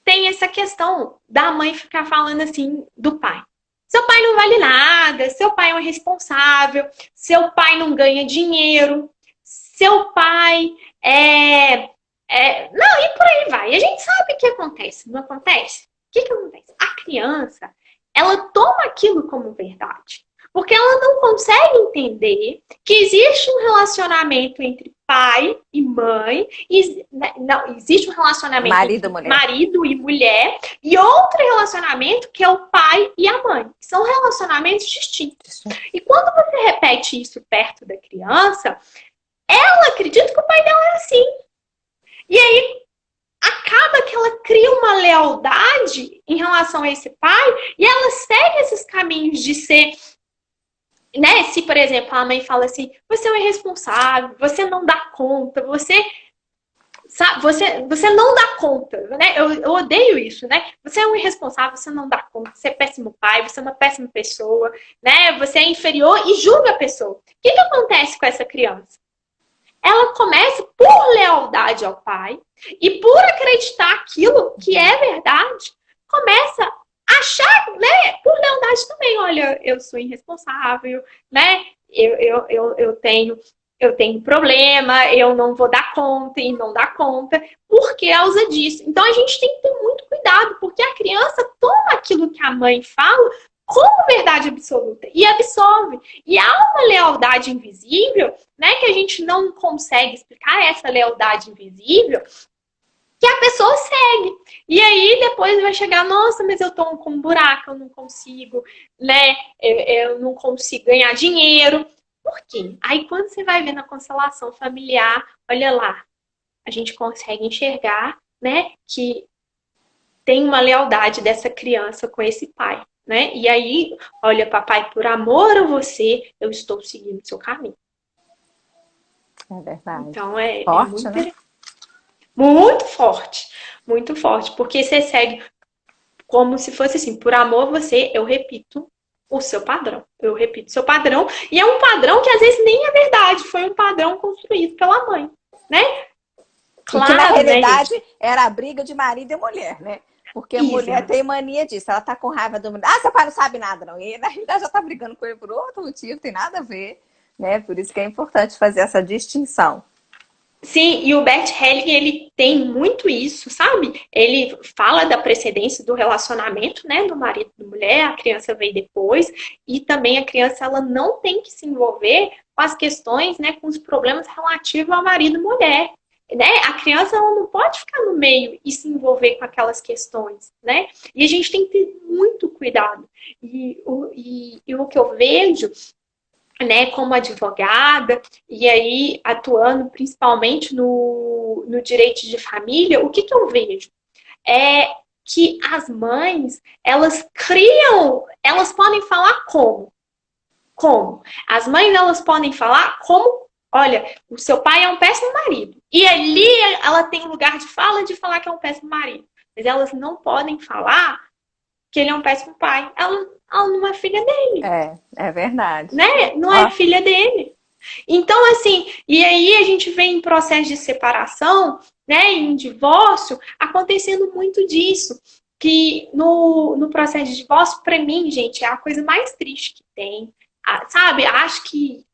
tem essa questão da mãe ficar falando assim do pai. Seu pai não vale nada, seu pai é um irresponsável, seu pai não ganha dinheiro, seu pai não, e por aí vai. E a gente sabe o que acontece, não acontece? O que acontece? A criança, ela toma aquilo como verdade. Porque ela não consegue entender que existe um relacionamento entre pai e mãe, não, existe um relacionamento entre marido e mulher, e outro relacionamento que é o pai e a mãe. São relacionamentos distintos. E quando você repete isso perto da criança, ela acredita que o pai dela é assim. E aí acaba que ela cria uma lealdade em relação a esse pai, e ela segue esses caminhos de ser... Né? Se, por exemplo, a mãe fala assim, você é um irresponsável, você não dá conta, você não dá conta, né? Eu odeio isso, né? Você é um irresponsável, você não dá conta, você é péssimo pai, você é uma péssima pessoa, né? Você é inferior e julga a pessoa. O que acontece com essa criança? Ela começa por lealdade ao pai e por acreditar aquilo que é verdade, começa achar, né, por lealdade também, olha, eu sou irresponsável, né, eu tenho problema, eu não vou dar conta e não dá conta, por causa disso. Então a gente tem que ter muito cuidado, porque a criança toma aquilo que a mãe fala como verdade absoluta e absorve. E há uma lealdade invisível, né, que a gente não consegue explicar essa lealdade invisível, que a pessoa segue. E aí depois vai chegar, nossa, mas eu tô com um buraco, eu não consigo, né? Eu não consigo ganhar dinheiro. Por quê? Aí quando você vai ver na constelação familiar, olha lá, a gente consegue enxergar, né, que tem uma lealdade dessa criança com esse pai, né? E aí, olha, papai, por amor a você, eu estou seguindo o seu caminho. É verdade. Então forte, muito né? Muito forte, porque você segue como se fosse assim, por amor a você, eu repito o seu padrão. Eu repito o seu padrão, e é um padrão que às vezes nem é verdade, foi um padrão construído pela mãe, né? Claro, que na realidade era a briga de marido e mulher, né? Porque a mulher tem mania disso, ela tá com raiva do marido. Ah, seu pai não sabe nada, não. E na realidade já tá brigando com ele por outro motivo, tem nada a ver, né? Por isso que é importante fazer essa distinção. Sim, e o Bert Helling, ele tem muito isso, sabe? Ele fala da precedência do relacionamento, né, do marido e da mulher, a criança vem depois, e também a criança, ela não tem que se envolver com as questões, né, com os problemas relativos ao marido e mulher, né? A criança, ela não pode ficar no meio e se envolver com aquelas questões, né? E a gente tem que ter muito cuidado. E o que eu vejo, né, como advogada, e aí atuando principalmente no direito de família, o que eu vejo? É que as mães, elas criam, elas podem falar como? Como? As mães, elas podem falar como, olha, o seu pai é um péssimo marido. E ali ela tem lugar de fala de falar que é um péssimo marido. Mas elas não podem falar que ele é um péssimo pai. Ela não é filha dele, É verdade. né? Não é Ó, filha dele. Então, assim, e aí a gente vê em processo de separação, né, em divórcio, acontecendo muito disso. Que no processo de divórcio, para mim, gente, é a coisa mais triste que tem. Sabe? Acho que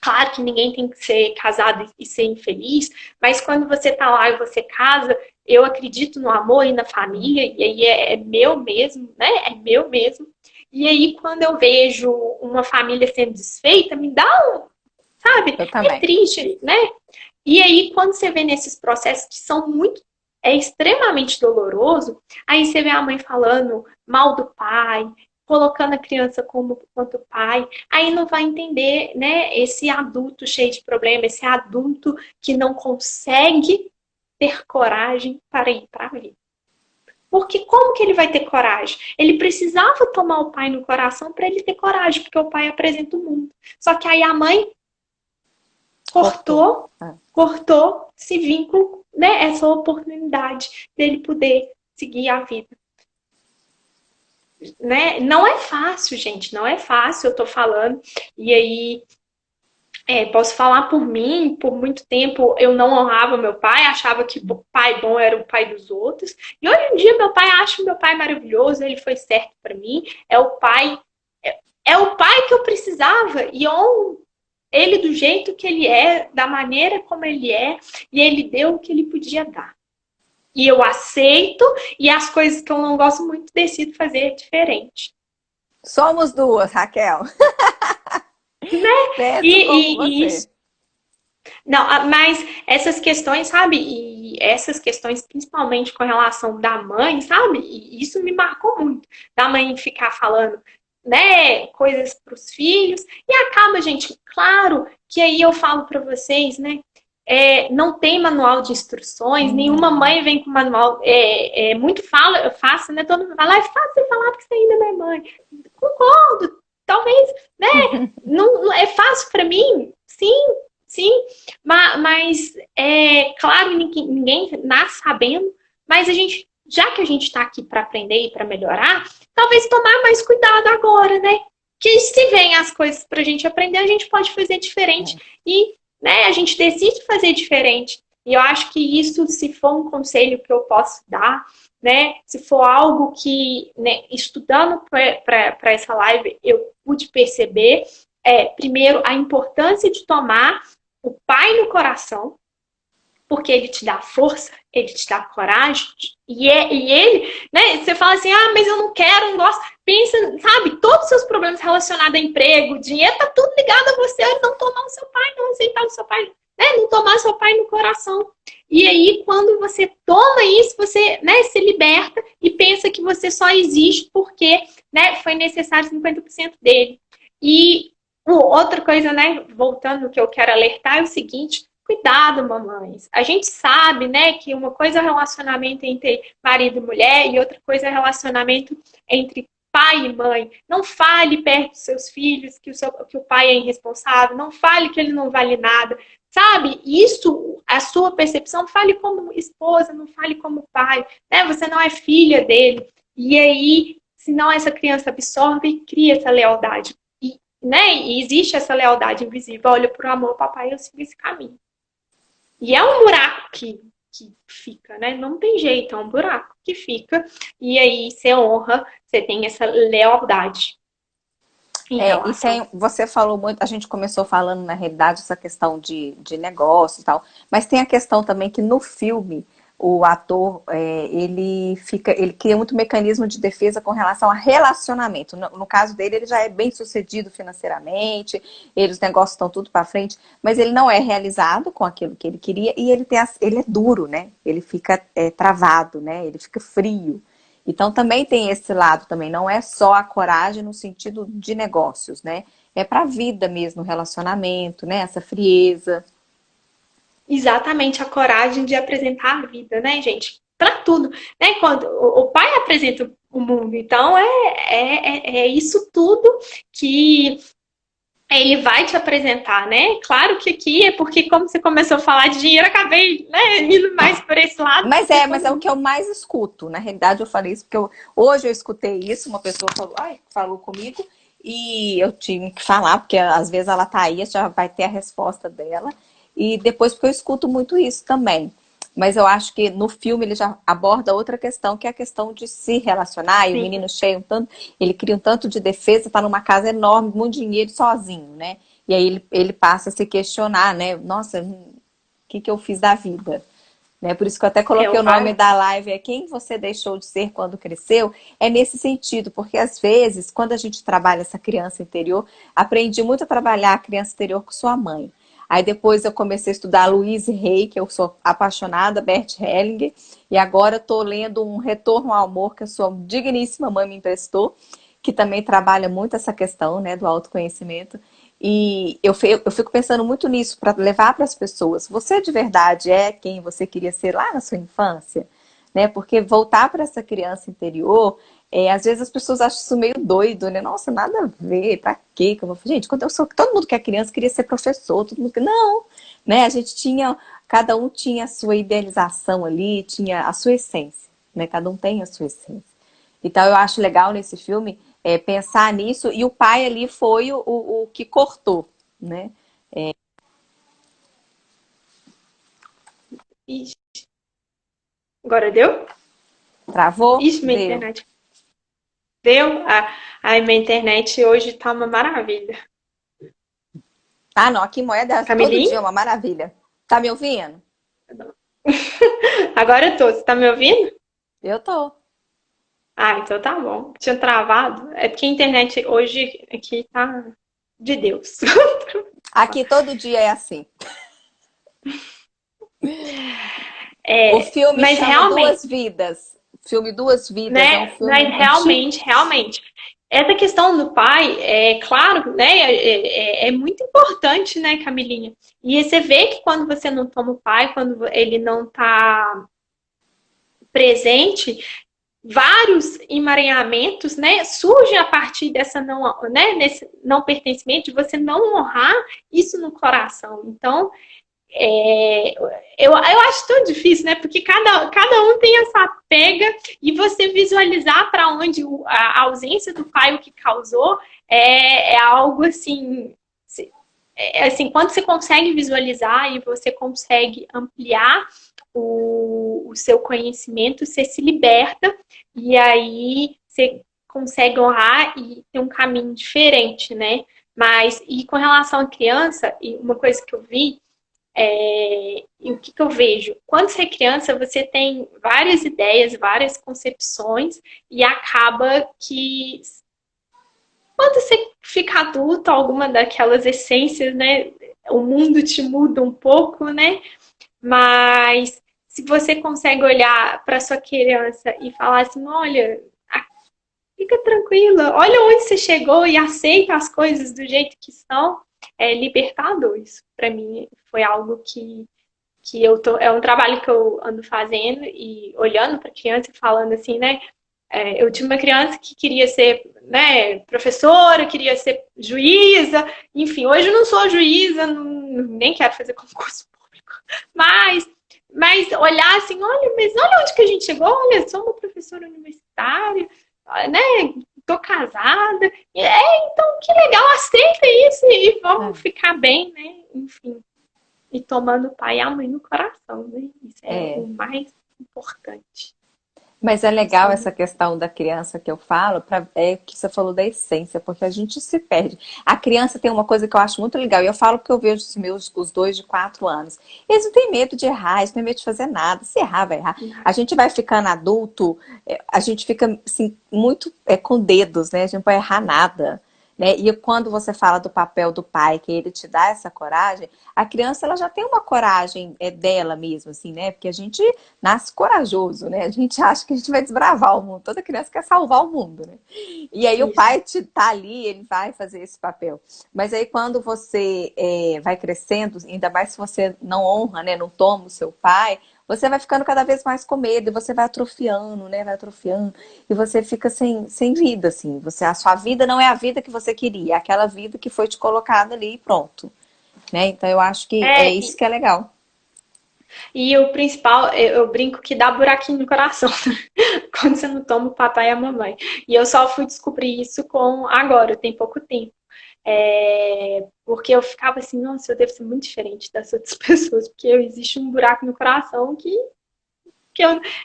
claro que ninguém tem que ser casado e ser infeliz, mas quando você tá lá e você casa, eu acredito no amor e na família, e aí é meu mesmo, né? É meu mesmo. E aí, quando eu vejo uma família sendo desfeita, me dá um, sabe? eu É também. triste, né? E aí, quando você vê nesses processos que são muito, é extremamente doloroso, aí você vê a mãe falando mal do pai, colocando a criança como quanto pai, aí não vai entender, né, esse adulto cheio de problema, esse adulto que não consegue ter coragem para ir para a vida. Porque como que ele vai ter coragem? Ele precisava tomar o pai no coração para ele ter coragem, porque o pai apresenta o mundo. Só que aí a mãe Cortou. cortou, cortou esse vínculo, né? Essa oportunidade dele poder seguir a vida. Né? Não é fácil, gente, não é fácil, eu tô falando. E aí, posso falar por mim, por muito tempo eu não honrava meu pai, achava que o pai bom era o pai dos outros. E hoje em dia meu pai acha meu pai maravilhoso, ele foi certo para mim, é o pai que eu precisava e honro ele do jeito que ele é, da maneira como ele é, e ele deu o que ele podia dar. E eu aceito, e as coisas que eu não gosto muito, decido fazer diferente. Somos duas, Raquel. Penso como E você. isso. Não, mas essas questões, sabe? E essas questões, principalmente com relação da mãe, sabe? E isso me marcou muito. Da mãe ficar falando, né, coisas para os filhos. E acaba, gente, claro que aí eu falo para vocês, né? Não tem manual de instruções, nenhuma mãe vem com manual. Muito fácil, né? Todo mundo fala, é fácil falar porque você ainda não é mãe. Concordo, talvez, né? Não é fácil para mim, sim, sim, mas claro, ninguém nasce sabendo, mas já que a gente está aqui para aprender e para melhorar, talvez tomar mais cuidado agora, né? Que se vem as coisas para a gente aprender, a gente pode fazer diferente. E, né, a gente decide fazer diferente. E eu acho que isso, se for um conselho que eu posso dar, né, se for algo que, né, estudando para essa live, eu pude perceber, primeiro, a importância de tomar o pai no coração, porque ele te dá força, ele te dá coragem, e ele, né, você fala assim, mas eu não quero, não gosto, pensa, sabe, todos os seus problemas relacionados a emprego, dinheiro, tá tudo ligado a você, não tomar o seu pai, não aceitar o seu pai, né, não tomar o seu pai no coração. E aí, quando você toma isso, você, né, se liberta e pensa que você só existe porque, né, foi necessário 50% dele. E outra coisa, né, voltando no que eu quero alertar, é o seguinte, cuidado, mamães. A gente sabe, né, que uma coisa é relacionamento entre marido e mulher e outra coisa é relacionamento entre pai e mãe. Não fale perto dos seus filhos que o pai é irresponsável, não fale que ele não vale nada. Sabe? Isso, a sua percepção, fale como esposa, não fale como pai. Né? Você não é filha dele. E aí, senão essa criança absorve e cria essa lealdade. Né? E existe essa lealdade invisível. Olha, por amor, papai, eu sigo esse caminho. E é um buraco que fica, né? Não tem jeito, é um buraco que fica. E aí você honra, você tem essa lealdade. Você falou muito, a gente começou falando na realidade essa questão de negócio e tal, mas tem a questão também que no filme o ator, ele cria muito mecanismo de defesa com relação a relacionamento. No caso dele, ele já é bem sucedido financeiramente, os negócios estão tudo para frente, mas ele não é realizado com aquilo que ele queria e ele é duro, né? Ele fica travado, né? Ele fica frio. Então também tem esse lado também, não é só a coragem no sentido de negócios, né? É para a vida mesmo, relacionamento, né? Essa frieza. Exatamente, a coragem de apresentar a vida, né, gente? Para tudo, né? Quando o pai apresenta o mundo, então é isso tudo que ele vai te apresentar, né? Claro que aqui é porque, como você começou a falar de dinheiro, eu acabei, né, indo mais por esse lado. Mas é o que eu mais escuto. Na realidade, eu falei isso porque hoje eu escutei isso, uma pessoa falou comigo, e eu tive que falar, porque às vezes ela tá aí, já vai ter a resposta dela. E depois, porque eu escuto muito isso também. Mas eu acho que no filme ele já aborda outra questão, que é a questão de se relacionar, e o Sim, menino cheio, ele cria um tanto de defesa, tá numa casa enorme, muito dinheiro sozinho, né? E aí ele passa a se questionar, né? Nossa, o que eu fiz da vida? Né? Por isso que eu até coloquei o o nome pai. da live, é quem você deixou de ser quando cresceu, é nesse sentido, porque às vezes, quando a gente trabalha essa criança interior, aprendi muito a trabalhar a criança interior com sua mãe. Aí depois eu comecei a estudar Louise Hay, que eu sou apaixonada, Bert Hellinger, e agora estou lendo um Retorno ao Amor, que a sua digníssima mãe me emprestou, que também trabalha muito essa questão, né, do autoconhecimento. E eu fico pensando muito nisso para levar para as pessoas. Você de verdade é quem você queria ser lá na sua infância? Né? Porque voltar para essa criança interior, às vezes as pessoas acham isso meio doido, né? Nossa, nada a ver, para quê que eu vou... Gente, quando eu sou... todo mundo que é criança queria ser professor, todo mundo que... Não, né? A gente tinha, cada um tinha a sua idealização ali, tinha a sua essência, né? Cada um tem a sua essência. Então eu acho legal nesse filme pensar nisso, e o pai ali foi o que cortou, né? Ixi, agora deu? Travou? Ixi, minha Deu. internet deu. Minha internet hoje tá uma maravilha. Ah, não, aqui em Moeda todo dia é Camilinha? uma maravilha. Tá me ouvindo? Agora eu tô. Você tá me ouvindo? Eu tô. Ah, então tá bom. Tinha travado. É porque a internet hoje aqui tá de Deus. Aqui todo dia é assim. O É, filme mas chama realmente, Duas Vidas. O filme Duas Vidas é um né? filme Mas antigo. realmente, essa questão do pai, é claro, né? É muito importante, né, Camilinha? E você vê que quando você não toma o pai, quando ele não tá presente, vários emaranhamentos, né, surgem a partir dessa não, né, nesse não pertencimento, de você não honrar isso no coração. Então, eu acho tão difícil, né? Porque cada um tem essa pega e você visualizar para onde a ausência do pai o que causou é algo assim. Assim, quando você consegue visualizar e você consegue ampliar o seu conhecimento, você se liberta e aí você consegue honrar e ter um caminho diferente, né? Mas, e com relação à criança, e uma coisa que eu vi e o que, que eu vejo? Quando você é criança, você tem várias ideias, várias concepções, e acaba que quando você fica adulto, alguma daquelas essências, né? O mundo te muda um pouco, né? Mas se você consegue olhar para sua criança e falar assim, olha, fica tranquila, olha onde você chegou e aceita as coisas do jeito que são, é libertador. Isso para mim foi algo que é um trabalho que eu ando fazendo e olhando para a criança e falando assim, né? Eu tinha uma criança que queria ser, né, professora, queria ser juíza, enfim, hoje eu não sou juíza, nem quero fazer concurso público, mas, olhar assim, olha, mas olha onde que a gente chegou, olha, sou uma professora universitária, né, tô casada, então que legal, aceita isso e vamos ficar bem, né, enfim. E tomando o pai e a mãe no coração, né? Isso é o mais importante. Mas é legal essa questão da criança que eu falo, é que você falou da essência, porque a gente se perde. A criança tem uma coisa que eu acho muito legal, e eu falo porque eu vejo os dois de 4 anos. Eles não têm medo de errar, eles não têm medo de fazer nada. Se errar, vai errar. A gente vai ficando adulto, a gente fica assim, muito com dedos, né? A gente não pode errar nada. né? E quando você fala do papel do pai, que ele te dá essa coragem, a criança ela já tem uma coragem dela mesmo, assim, né? Porque a gente nasce corajoso, né? A gente acha que a gente vai desbravar o mundo. Toda criança quer salvar o mundo, né? E aí o Isso. pai te tá ali, ele vai fazer esse papel. Mas aí quando você vai crescendo, ainda mais se você não honra, né? Não toma o seu pai, você vai ficando cada vez mais com medo e você vai atrofiando, né? Vai atrofiando e você fica sem vida, assim. A sua vida não é a vida que você queria, é aquela vida que foi te colocada ali e pronto, né? Então eu acho que é É, isso que é legal. e o principal, eu brinco que dá buraquinho no coração quando você não toma o papai e a mamãe. E eu só fui descobrir isso agora, tem pouco tempo. Porque eu ficava assim, nossa, eu devo ser muito diferente das outras pessoas, porque existe um buraco no coração que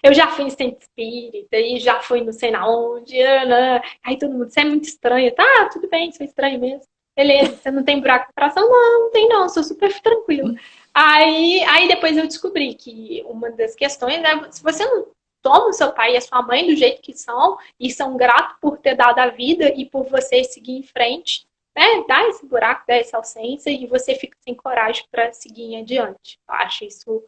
eu já fui em centro espírita e já fui não sei na onde, né? Aí todo mundo, você é muito estranha. Tá, tudo bem, sou estranho mesmo. Beleza, você não tem buraco no coração? Não, não tem não, sou super tranquila. Aí depois eu descobri que uma das questões é se você não toma o seu pai e a sua mãe do jeito que são, e são gratos por ter dado a vida e por você seguir em frente, né? Dá esse buraco, dá essa ausência e você fica sem coragem para seguir em adiante. Eu acho isso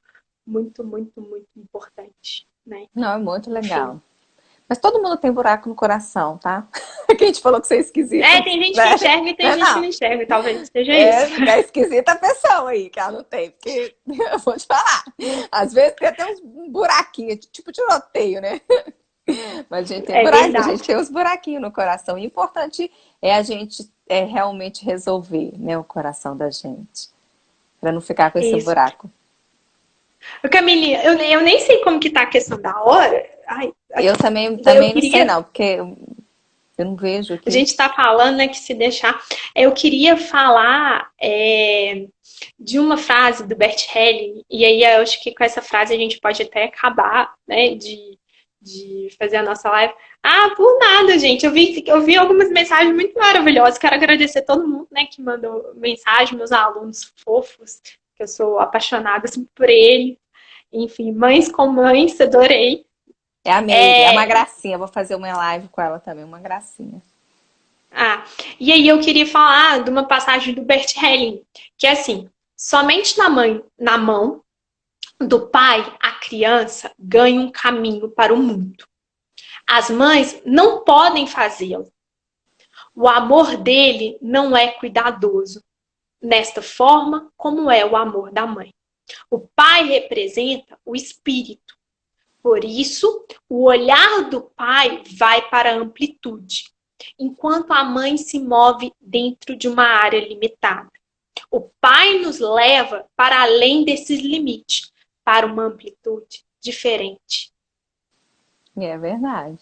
muito, muito, muito importante, né? Não, é muito Enfim. legal. Mas todo mundo tem buraco no coração, tá? Que a gente falou que você é esquisita, Tem gente que né? enxerga e tem Não, gente que não. não enxerga, talvez seja isso. Ficar esquisita a pessoa aí, que ela não tem. Porque eu vou te falar. Às vezes tem até uns buraquinhos, tipo tiroteio, né? Mas a gente tem É buraco, a gente verdade. tem uns buraquinhos no coração. E o importante é a gente realmente resolver, né, o coração da gente. Pra não ficar com esse Isso. buraco. Ô, Camilinha, eu nem sei como que tá a questão da hora. Ai, Eu também, eu também não sei queria. não, porque eu não vejo A aqui. gente tá falando, né, que se deixar. Eu queria falar de uma frase do Bert Helling, e aí eu acho que com essa frase a gente pode até acabar, né, de fazer a nossa live. Ah, por nada, gente. Eu vi algumas mensagens muito maravilhosas. Quero agradecer todo mundo, né, que mandou mensagem, meus alunos fofos, que eu sou apaixonada assim, por ele. Enfim, mães com mães, adorei. É a Meire, é uma É, gracinha. Vou fazer uma live com ela também, uma gracinha. e aí eu queria falar de uma passagem do Bert Helling, que é assim: somente na mão do pai, a criança ganha um caminho para o mundo. As mães não podem fazê-lo. O amor dele não é cuidadoso, nesta forma como é o amor da mãe. O pai representa o espírito. Por isso, o olhar do pai vai para a amplitude, enquanto a mãe se move dentro de uma área limitada. O pai nos leva para além desses limites, para uma amplitude diferente. É verdade.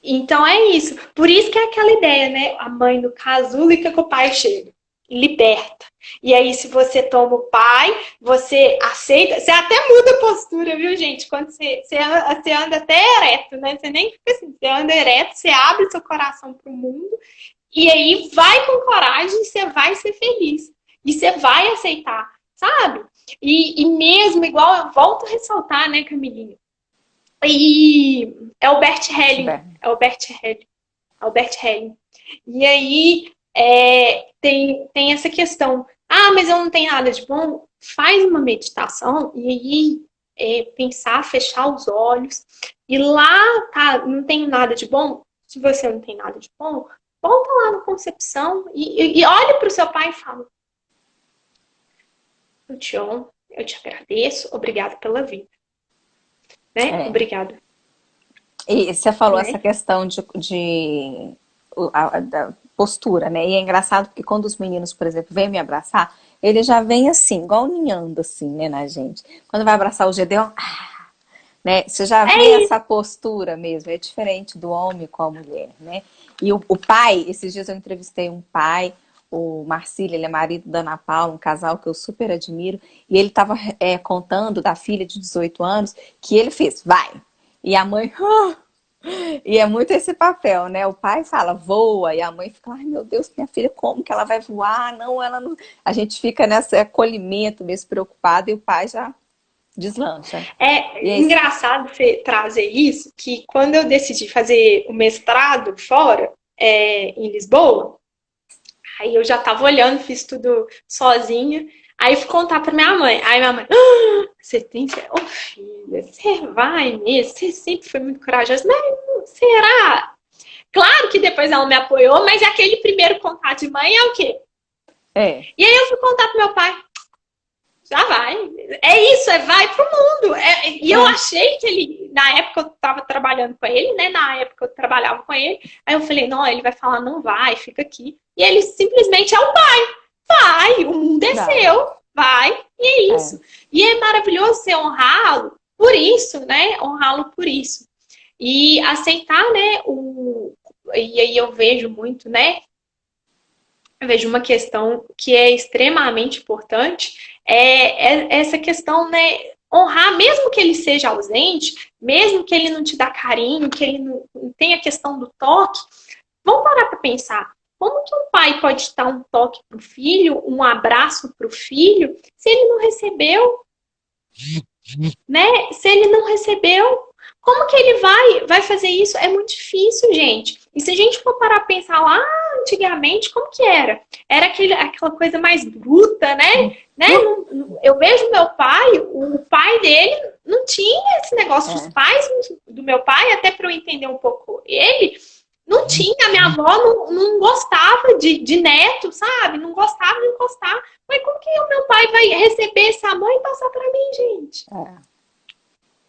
Então é isso. Por isso que é aquela ideia, né? A mãe no casulo que o pai chega. Liberta. E aí, se você toma o pai, você aceita, você até muda a postura, viu, gente? Quando você anda até ereto, né? Você nem fica assim, você anda ereto, você abre seu coração para o mundo, e aí vai com coragem, você vai ser feliz. E você vai aceitar, sabe? E mesmo, igual, eu volto a ressaltar, né, Camilinha? E é o Bert Helling. É o Bert Helling. É o Bert Helling. E aí tem essa questão. Ah, mas eu não tenho nada de bom. Faz uma meditação e aí pensar, fechar os olhos. E lá, tá, não tenho nada de bom. Se você não tem nada de bom, volta lá na concepção e olhe para o seu pai e fala: eu te honro, eu te agradeço, obrigado pela vida. Né? É. Obrigado. E você falou essa Né? questão da postura, né? E é engraçado porque quando os meninos, por exemplo, vêm me abraçar, ele já vem assim, igual ninhando, assim, né, na gente. Quando vai abraçar o Gedeon, né? Você já vê É isso. essa postura mesmo, é diferente do homem com a mulher, né? E o pai, esses dias eu entrevistei um pai, o Marcílio, ele é marido da Ana Paula, um casal que eu super admiro, e ele estava contando da filha de 18 anos que ele fez, vai. E a mãe, e é muito esse papel, né? O pai fala, voa, e a mãe fica, ai meu Deus, minha filha, como que ela vai voar? Não, ela não. A gente fica nesse acolhimento mesmo preocupado, e o pai já deslancha. E É aí, engraçado você trazer isso, que quando eu decidi fazer o mestrado fora, em Lisboa, Aí eu já tava olhando, fiz tudo sozinha. Aí fui contar pra minha mãe. Aí minha mãe, "Ah, você tem. Ô filha, você vai mesmo? Você sempre foi muito corajosa. Mas será? Claro que depois ela me apoiou, mas aquele primeiro contato de mãe é o quê? É, E aí eu fui contar pro meu pai. Já vai. É isso, é vai pro mundo. E eu é, achei que ele, na época eu tava trabalhando com ele, né? Na época eu trabalhava com ele. Aí eu falei, não, ele vai falar, não vai, fica aqui. E ele simplesmente é o pai. Vai, o mundo é vai. seu, vai, e é É. isso. E é maravilhoso você honrá-lo por isso, né? Honrá-lo por isso. E aceitar, né? E aí eu vejo muito, né? Eu vejo uma questão que é extremamente importante, é essa questão, né? Honrar, mesmo que ele seja ausente, mesmo que ele não te dá carinho, que ele não tenha a questão do toque, vamos parar para pensar. Como que um pai pode dar um toque para o filho, um abraço para o filho, se ele não recebeu, né? Se ele não recebeu, como que ele vai fazer isso? É muito difícil, gente. E se a gente for parar para pensar lá antigamente, como que era? Era aquela coisa mais bruta, né? Eu vejo meu pai, o pai dele não tinha esse negócio. Os É. pais do meu pai, até para eu entender um pouco ele, não tinha. A minha avó não gostava de neto, sabe? Não gostava de encostar. Mas como que o meu pai vai receber esse amor e passar para mim, gente?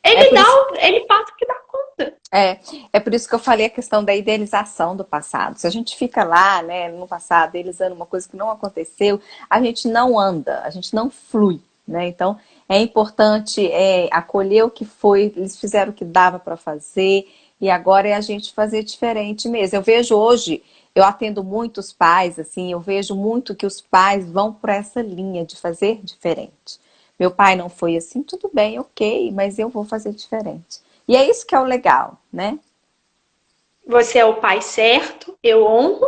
É Ele por dá, isso, ele passa o que dá conta. é, é por isso que eu falei a questão da idealização do passado. Se a gente fica lá, né, no passado, idealizando uma coisa que não aconteceu, a gente não anda, a gente não flui, né? Então, é importante acolher o que foi, eles fizeram o que dava para fazer, e agora é a gente fazer diferente mesmo. Eu vejo hoje, eu atendo muitos pais, assim, eu vejo muito que os pais vão por essa linha de fazer diferente. Meu pai não foi assim, tudo bem, ok, mas eu vou fazer diferente. E é isso que é o legal, né? Você é o pai certo, eu honro,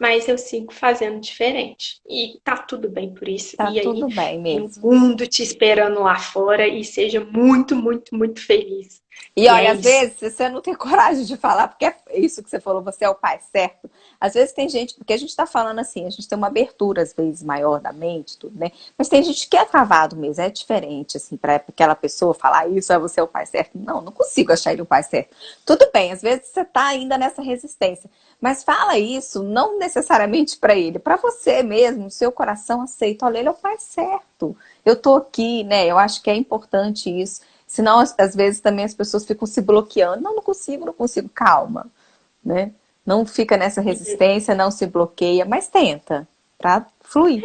mas eu sigo fazendo diferente. E tá tudo bem por isso. Tá E aí tudo bem tem o mesmo. mundo te esperando lá fora e seja muito, muito, muito feliz. E E é olha, às isso. vezes você não tem coragem de falar, porque é isso que você falou, você é o pai certo. Às vezes tem gente, porque a gente tá falando assim, a gente tem uma abertura às vezes maior da mente, tudo, né? Mas tem gente que é travado mesmo, é diferente, assim, para aquela pessoa falar isso, você é o pai certo. Não, não consigo achar ele o pai certo. Tudo bem, às vezes você tá ainda nessa resistência, mas fala isso não necessariamente para ele, para você mesmo, o seu coração aceita, olha, ele é o pai certo. Eu tô aqui, né? Eu acho que é importante isso. Senão, às vezes, também as pessoas ficam se bloqueando. Não, não consigo, não consigo. Calma, né? Não fica nessa resistência, não se bloqueia, mas tenta, pra fluir.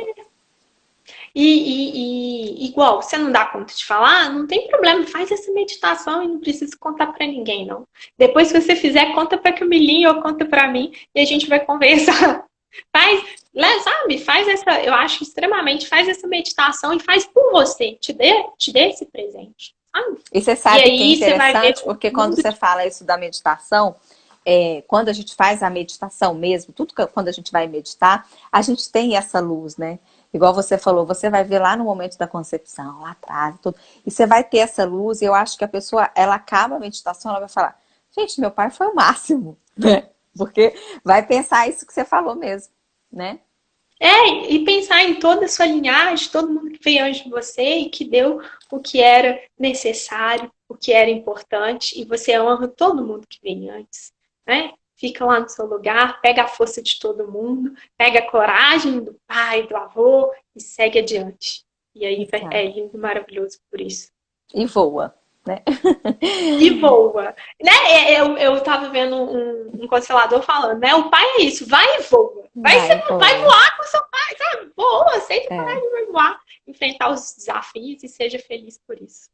Igual, você não dá conta de falar, não tem problema, faz essa meditação e não precisa contar pra ninguém, não. Depois, se você fizer, conta pra Camilinha ou conta pra mim e a gente vai conversar. Faz, né, sabe? Faz essa, eu acho extremamente, faz essa meditação e faz por você. Te dê esse presente, sabe? E você E sabe que é aí você vai ver interessante, o porque quando mundo. você fala isso da meditação, quando a gente faz a meditação mesmo, quando a gente vai meditar, a gente tem essa luz, né? Igual você falou, você vai ver lá no momento da concepção, lá atrás, tudo, e você vai ter essa luz, e eu acho que a pessoa, ela acaba a meditação, ela vai falar, gente, meu pai foi o máximo, né? Porque vai pensar isso que você falou mesmo, né? E pensar em toda a sua linhagem, todo mundo que veio antes de você e que deu o que era necessário, o que era importante, e você honra todo mundo que veio antes, né? Fica lá no seu lugar, pega a força de todo mundo, pega a coragem do pai, do avô e segue adiante. E aí é Exato. lindo, maravilhoso por isso. E voa, né? E voa. Né? Eu tava vendo um constelador falando, né? O pai é isso, vai e voa. Vai, Vai voa. voar com seu pai, sabe? Voa, sente É. coragem, vai voar. Enfrentar os desafios e seja feliz por isso.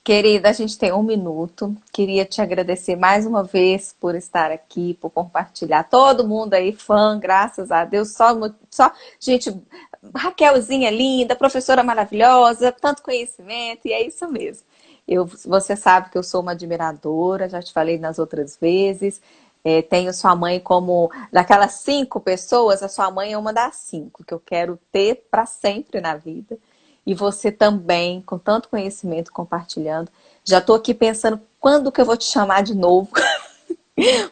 Querida, a gente tem 1 minuto. Queria te agradecer mais uma vez por estar aqui, por compartilhar. Todo mundo aí, fã, graças a Deus. Só gente, Raquelzinha linda, professora maravilhosa, tanto conhecimento, e é isso mesmo. Você sabe que eu sou uma admiradora, já te falei nas outras vezes. Tenho sua mãe como, daquelas 5 pessoas, a sua mãe é uma das 5 que eu quero ter para sempre na vida. E você também, com tanto conhecimento compartilhando. Já estou aqui pensando quando que eu vou te chamar de novo,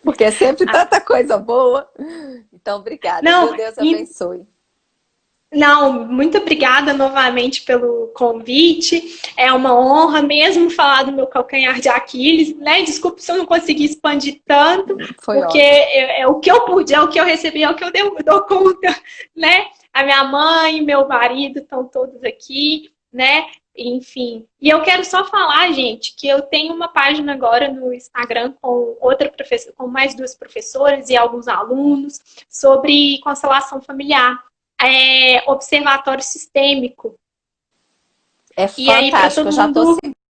porque é sempre Ah, tanta coisa boa. Então, obrigada. Não, Meu Deus abençoe. não, muito obrigada novamente pelo convite. É uma honra mesmo falar do meu calcanhar de Aquiles, né? Desculpe se eu não consegui expandir tanto, Foi porque ótimo. é o que eu pude, é o que eu recebi, é o que eu dou conta, né? A minha mãe, meu marido estão todos aqui, né? Enfim. E eu quero só falar, gente, que eu tenho uma página agora no Instagram com outra professora, com mais duas professoras e alguns alunos sobre constelação familiar. Observatório sistêmico. É E aí, para fantástico, todo eu já estou mundo.